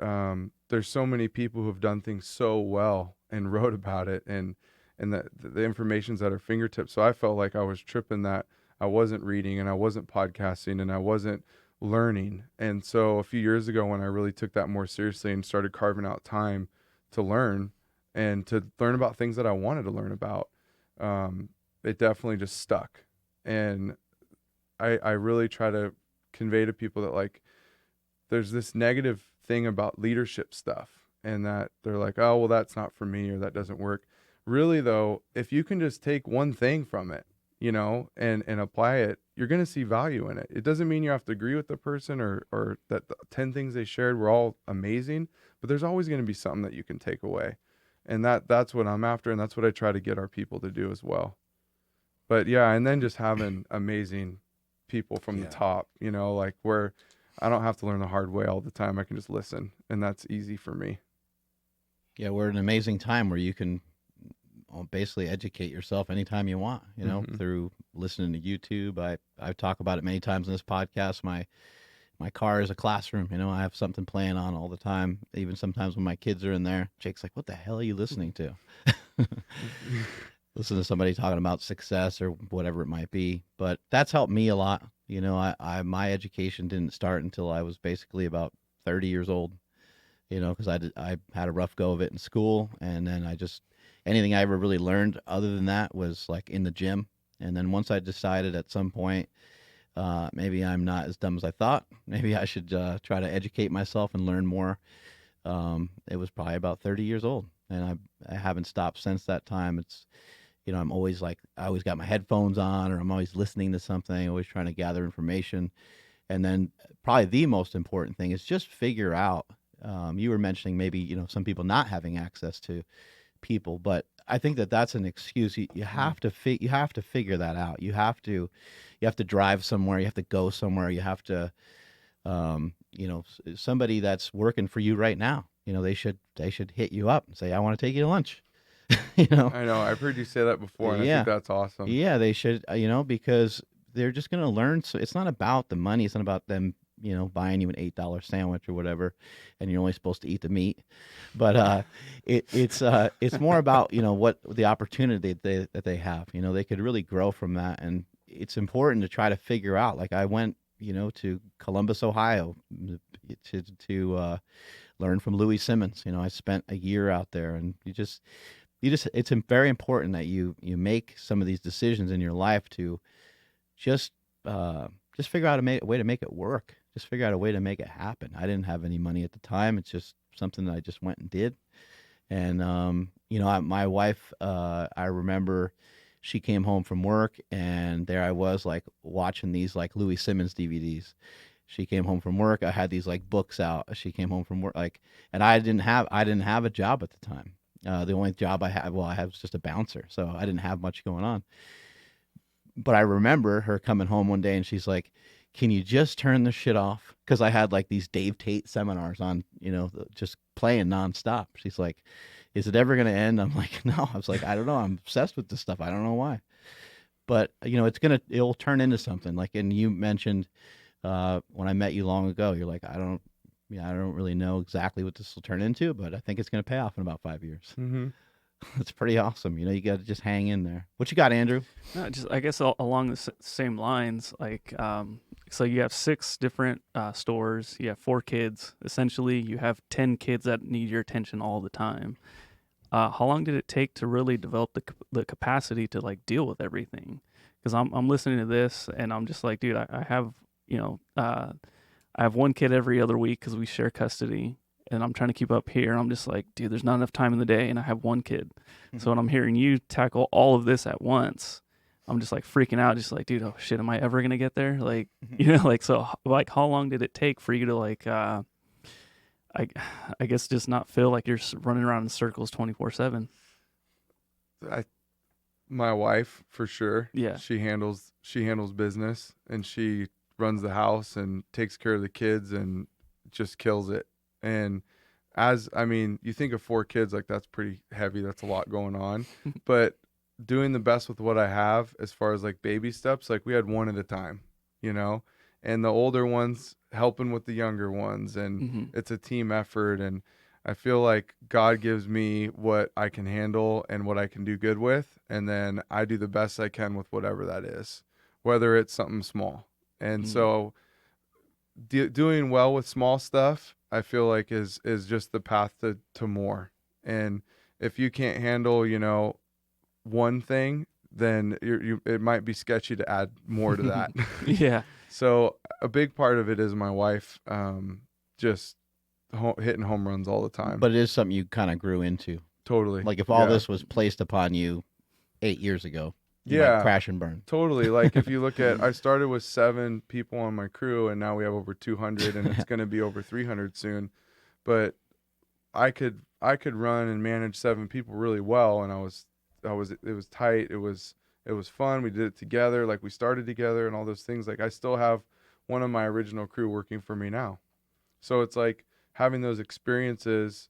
there's so many people who've done things so well and wrote about it, and the information's at our fingertips. So I felt like I was tripping that I wasn't reading and I wasn't podcasting and I wasn't learning. And so a few years ago when I really took that more seriously and started carving out time to learn and to learn about things that I wanted to learn about, it definitely just stuck. And I really try to convey to people that like, there's this negative thing about leadership stuff and that they're like, oh, well, that's not for me or that doesn't work. Really though, if you can just take one thing from it, you know, and apply it, you're going to see value in it. It doesn't mean you have to agree with the person or that the 10 things they shared were all amazing, but there's always going to be something that you can take away. And that's what I'm after. And that's what I try to get our people to do as well. But yeah, and then just having amazing people from the top, you know, like where I don't have to learn the hard way all the time. I can just listen, and that's easy for me. Yeah, we're at an amazing time where you can basically educate yourself anytime you want, you know, through listening to YouTube. I talk about it many times in this podcast. My car is a classroom, you know, I have something playing on all the time. Even sometimes when my kids are in there, Jake's like, what the hell are you listening to? Listen to somebody talking about success or whatever it might be. But that's helped me a lot. You know, my education didn't start until I was basically about 30 years old, you know, because I had a rough go of it in school. And then anything I ever really learned other than that was like in the gym. And then once I decided at some point, maybe I'm not as dumb as I thought, maybe I should try to educate myself and learn more. It was probably about 30 years old. And I haven't stopped since that time. It's, you know, I'm always like, I always got my headphones on, or I'm always listening to something, always trying to gather information. And then probably the most important thing is just figure out, you were mentioning maybe, you know, some people not having access to people, but I think that that's an excuse. You have to you have to figure that out. You have to drive somewhere. You have to go somewhere. You have to, somebody that's working for you right now. They should hit you up and say, I want to take you to lunch. I know. I've heard you say that before, and I Yeah. think that's awesome. Yeah, they should, because they're just going to learn. So it's not about the money. It's not about them, buying you an $8 sandwich or whatever, and you're only supposed to eat the meat. But it's more about, what the opportunity that they have. They could really grow from that. And it's important to try to figure out. Like I went, to Columbus, Ohio to learn from Louis Simmons. I spent a year out there, and it's very important that you make some of these decisions in your life to just figure out a way to make it work. Just figure out a way to make it happen. I didn't have any money at the time. It's just something that I just went and did. And my wife, I remember she came home from work, and there I was, like watching these like Louis Simmons DVDs. She came home from work. I had these like books out. She came home from work, and I didn't have a job at the time. The only job I had was just a bouncer, so I didn't have much going on. But I remember her coming home one day, and she's like, "Can you just turn this shit off?" Because I had like these Dave Tate seminars on, just playing nonstop. She's like, "Is it ever going to end?" I'm like, "No." I was like, "I don't know. I'm obsessed with this stuff. I don't know why." But it'll turn into something. Like, and you mentioned when I met you long ago, you're like, I don't really know exactly what this will turn into, but I think it's going to pay off in about 5 years. Mm-hmm. It's pretty awesome. You got to just hang in there. What you got, Andrew? No, just I guess along the same lines, like so you have 6 different stores. You have 4 kids. Essentially, you have 10 kids that need your attention all the time. How long did it take to really develop the capacity to like deal with everything? Because I'm listening to this and I'm just like, dude, I have I have 1 kid every other week because we share custody, and I'm trying to keep up here. I'm just like, dude, there's not enough time in the day, and I have 1 kid. So when I'm hearing you tackle all of this at once, I'm just like freaking out, just like, dude, oh shit, am I ever gonna get there? Like, like, so like, how long did it take for you to like, I guess just not feel like you're running around in circles 24/7? My wife, for sure. Yeah. She handles business, and she runs the house and takes care of the kids and just kills it. And you think of 4 kids, like that's pretty heavy. That's a lot going on, but doing the best with what I have as far as like baby steps, like we had 1 at a time, and the older ones helping with the younger ones, and it's a team effort. And I feel like God gives me what I can handle and what I can do good with, and then I do the best I can with whatever that is, whether it's something small. And so doing well with small stuff, I feel like is just the path to more. And if you can't handle, one thing, then it might be sketchy to add more to that. Yeah. So a big part of it is my wife just hitting home runs all the time. But it is something you kind of grew into. Totally. Like if all this was placed upon you 8 years ago, you might crash and burn. Totally. Like if you look at, I started with 7 people on my crew, and now we have over 200, and it's going to be over 300 soon. But I could run and manage 7 people really well, and it was tight. It was fun. We did it together. Like we started together and all those things. Like I still have one of my original crew working for me now. So it's like having those experiences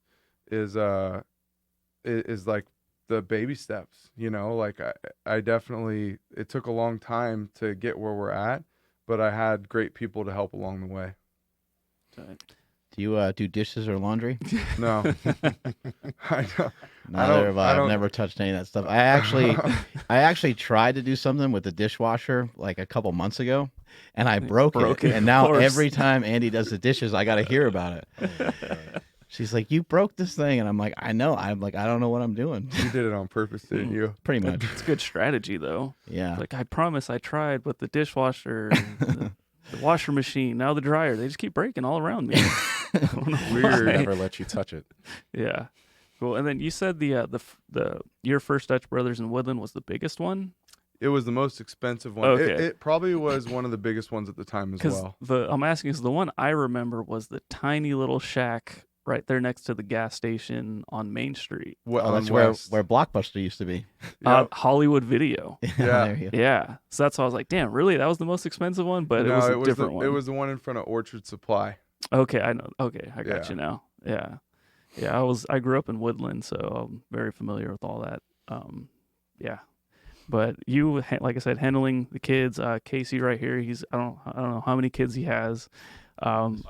is like the baby steps, like I definitely, it took a long time to get where we're at, but I had great people to help along the way. Do you do dishes or laundry? No. Neither have I. I've never touched any of that stuff. I actually tried to do something with the dishwasher like a couple months ago, and I broke it. And now every time Andy does the dishes, I got to hear about it. She's like, "You broke this thing," and I'm like, "I know." I'm like, "I don't know what I'm doing." You did it on purpose, didn't you? Pretty much. It's good strategy, though. Yeah. Like, I promise I tried with the dishwasher, the washer machine, now the dryer. They just keep breaking all around me. I don't know Weird. why. Never let you touch it. Yeah. Cool. And then you said your first Dutch Brothers in Woodland was the biggest one? It was the most expensive one. Okay. It probably was one of the biggest ones at the time as well. I'm asking because the one I remember was the tiny little shack right there next to the gas station on Main Street. What, Oh, on that's where West. Blockbuster used to be. Yep. Hollywood Video. Yeah, Yeah. there you go. Yeah. So that's why I was like, damn, really? That was the most expensive one? But it No, was a different one. It was the one in front of Orchard Supply. Okay, I know. Okay, I got Yeah. you now. Yeah. Yeah, I grew up in Woodland, so I'm very familiar with all that. Yeah. But you, like I said, handling the kids. Casey right here, I don't know how many kids he has.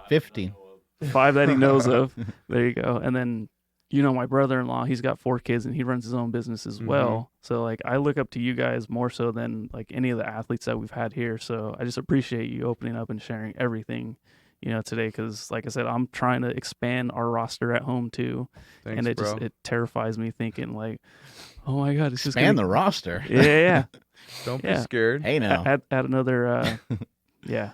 15. 5 that he knows of. There you go. And then, my brother-in-law, he's got 4 kids and he runs his own business as well. So like, I look up to you guys more so than like any of the athletes that we've had here. So I just appreciate you opening up and sharing everything, today. Because like I said, I'm trying to expand our roster at home too. Thanks, and it bro. it terrifies me thinking like, oh my God, it's just Expand the roster. Yeah. Don't be Yeah. scared. Hey now. Add another, yeah.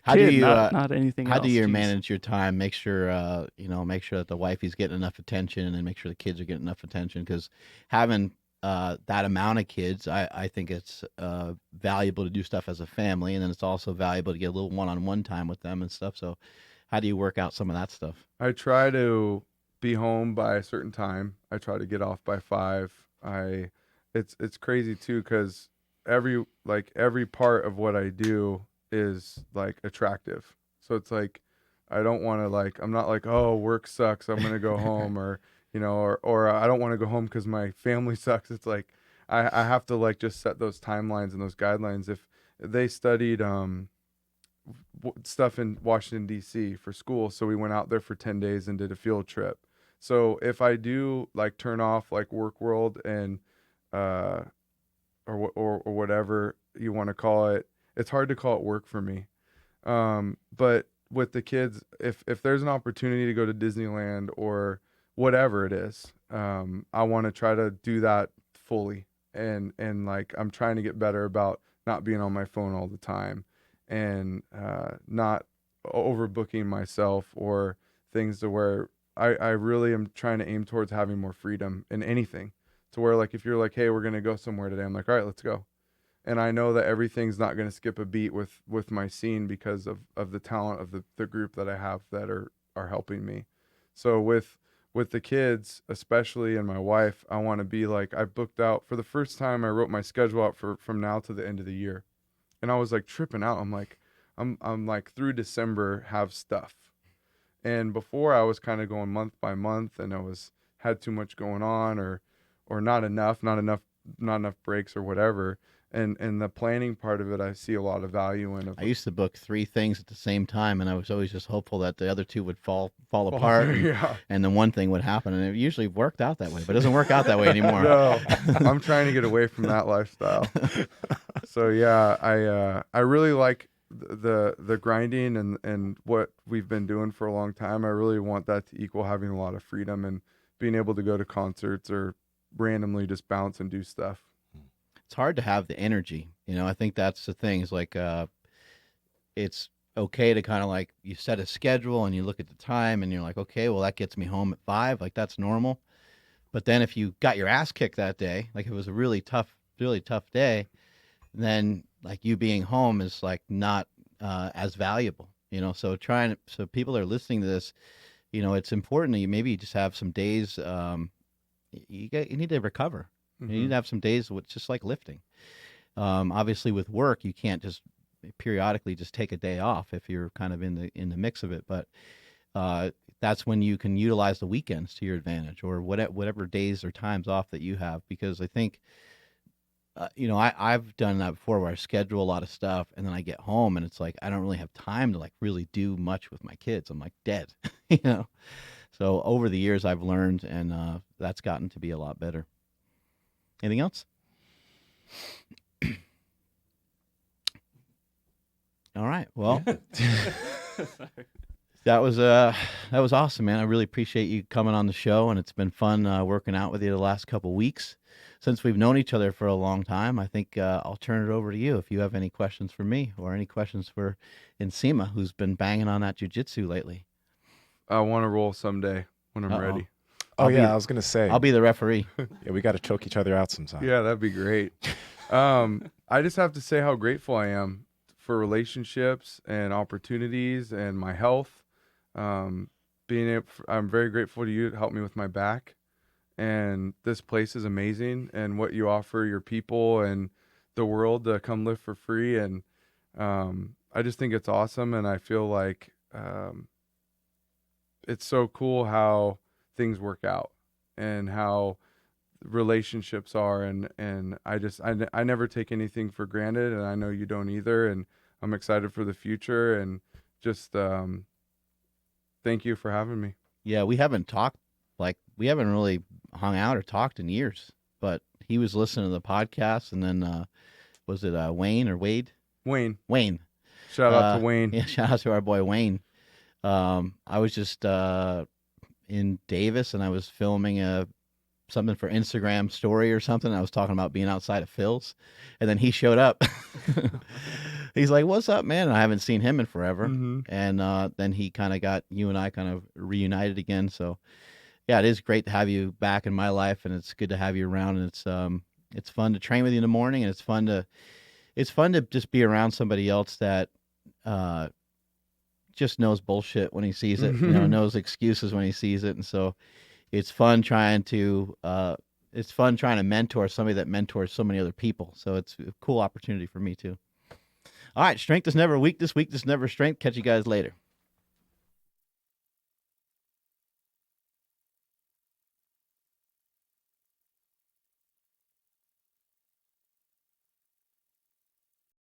How do you not anything how else. do you Jeez. manage your time? Make sure make sure that the wifey's getting enough attention, and make sure the kids are getting enough attention. Because having that amount of kids, I think it's valuable to do stuff as a family, and then it's also valuable to get a little one-on-one time with them and stuff. So, how do you work out some of that stuff? I try to be home by a certain time. I try to get off by 5. It's crazy too, because every part of what I do is like attractive. So it's like, I don't want to I'm not like, oh, work sucks, I'm going to go home, or, or I don't want to go home because my family sucks. It's like, I have to just set those timelines and those guidelines. If they studied, stuff in Washington, D.C. for school. So we went out there for 10 days and did a field trip. So if I do turn off work world and, or whatever you want to call it, it's hard to call it work for me. But with the kids, if there's an opportunity to go to Disneyland or whatever it is, I want to try to do that fully. And I'm trying to get better about not being on my phone all the time, and not overbooking myself or things to where I really am trying to aim towards having more freedom in anything, to where if you're like, hey, we're going to go somewhere today, I'm like, all right, let's go. And I know that everything's not going to skip a beat with my scene because of the talent of the group that I have that are helping me. So with the kids, especially, and my wife, I want to be I booked out for the first time. I wrote my schedule out from now to the end of the year. And I was tripping out. I'm I'm through December have stuff. And before I was kind of going month by month, and had too much going on, or not enough breaks or whatever. And the planning part of it, I see a lot of value in. I used to book 3 things at the same time, and I was always just hopeful that the other 2 would fall apart, and then one thing would happen, and it usually worked out that way. But it doesn't work out that way anymore. No, I'm trying to get away from that lifestyle. So yeah, I really like the grinding and what we've been doing for a long time. I really want that to equal having a lot of freedom and being able to go to concerts or randomly just bounce and do stuff. It's hard to have the energy. I think that's the thing, is it's okay to kind of you set a schedule and you look at the time and you're like, okay, well, that gets me home at 5. That's normal. But then if you got your ass kicked that day, if it was a really tough day, then you being home is not as valuable, so so people that are listening to this, it's important that you maybe just have some days, you need to recover. Mm-hmm. You need to have some days with just lifting. Obviously with work, you can't just periodically just take a day off if you're kind of in the mix of it. But that's when you can utilize the weekends to your advantage, or whatever days or times off that you have. Because I think, I've done that before, where I schedule a lot of stuff and then I get home and it's I don't really have time to really do much with my kids. I'm dead, So over the years I've learned, and that's gotten to be a lot better. Anything else? All right. Well, that was awesome, man. I really appreciate you coming on the show, and it's been fun working out with you the last couple weeks. Since we've known each other for a long time, I think I'll turn it over to you if you have any questions for me or any questions for Nsima, who's been banging on that jiu-jitsu lately. I want to roll someday when I'm ready. I was gonna say, I'll be the referee. Yeah, we got to choke each other out sometime. Yeah, that'd be great. I just have to say how grateful I am for relationships and opportunities and my health. I'm very grateful to you to help me with my back. And this place is amazing, and what you offer your people and the world to come live for free. And I just think it's awesome, and I feel like it's so cool how things work out and how relationships are, and I never take anything for granted, and I know you don't either, and I'm excited for the future, and just thank you for having me. Yeah, we haven't talked, we haven't really hung out or talked in years, but he was listening to the podcast, and then was it Wayne or Wade? Wayne. Shout out to Wayne. Yeah, shout out to our boy Wayne. I was just in Davis, and I was filming something for Instagram story or something. I was talking about being outside of Phil's, and then he showed up. He's like, "What's up, man?" And I haven't seen him in forever. Mm-hmm. And then he kind of got you and I kind of reunited again. So yeah, it is great to have you back in my life, and it's good to have you around. And it's fun to train with you in the morning, and it's fun to just be around somebody else that just knows bullshit when he sees it, knows excuses when he sees it. And so it's fun trying to mentor somebody that mentors so many other people. So it's a cool opportunity for me too. All right, strength is never weakness, weakness never strength. Catch you guys later.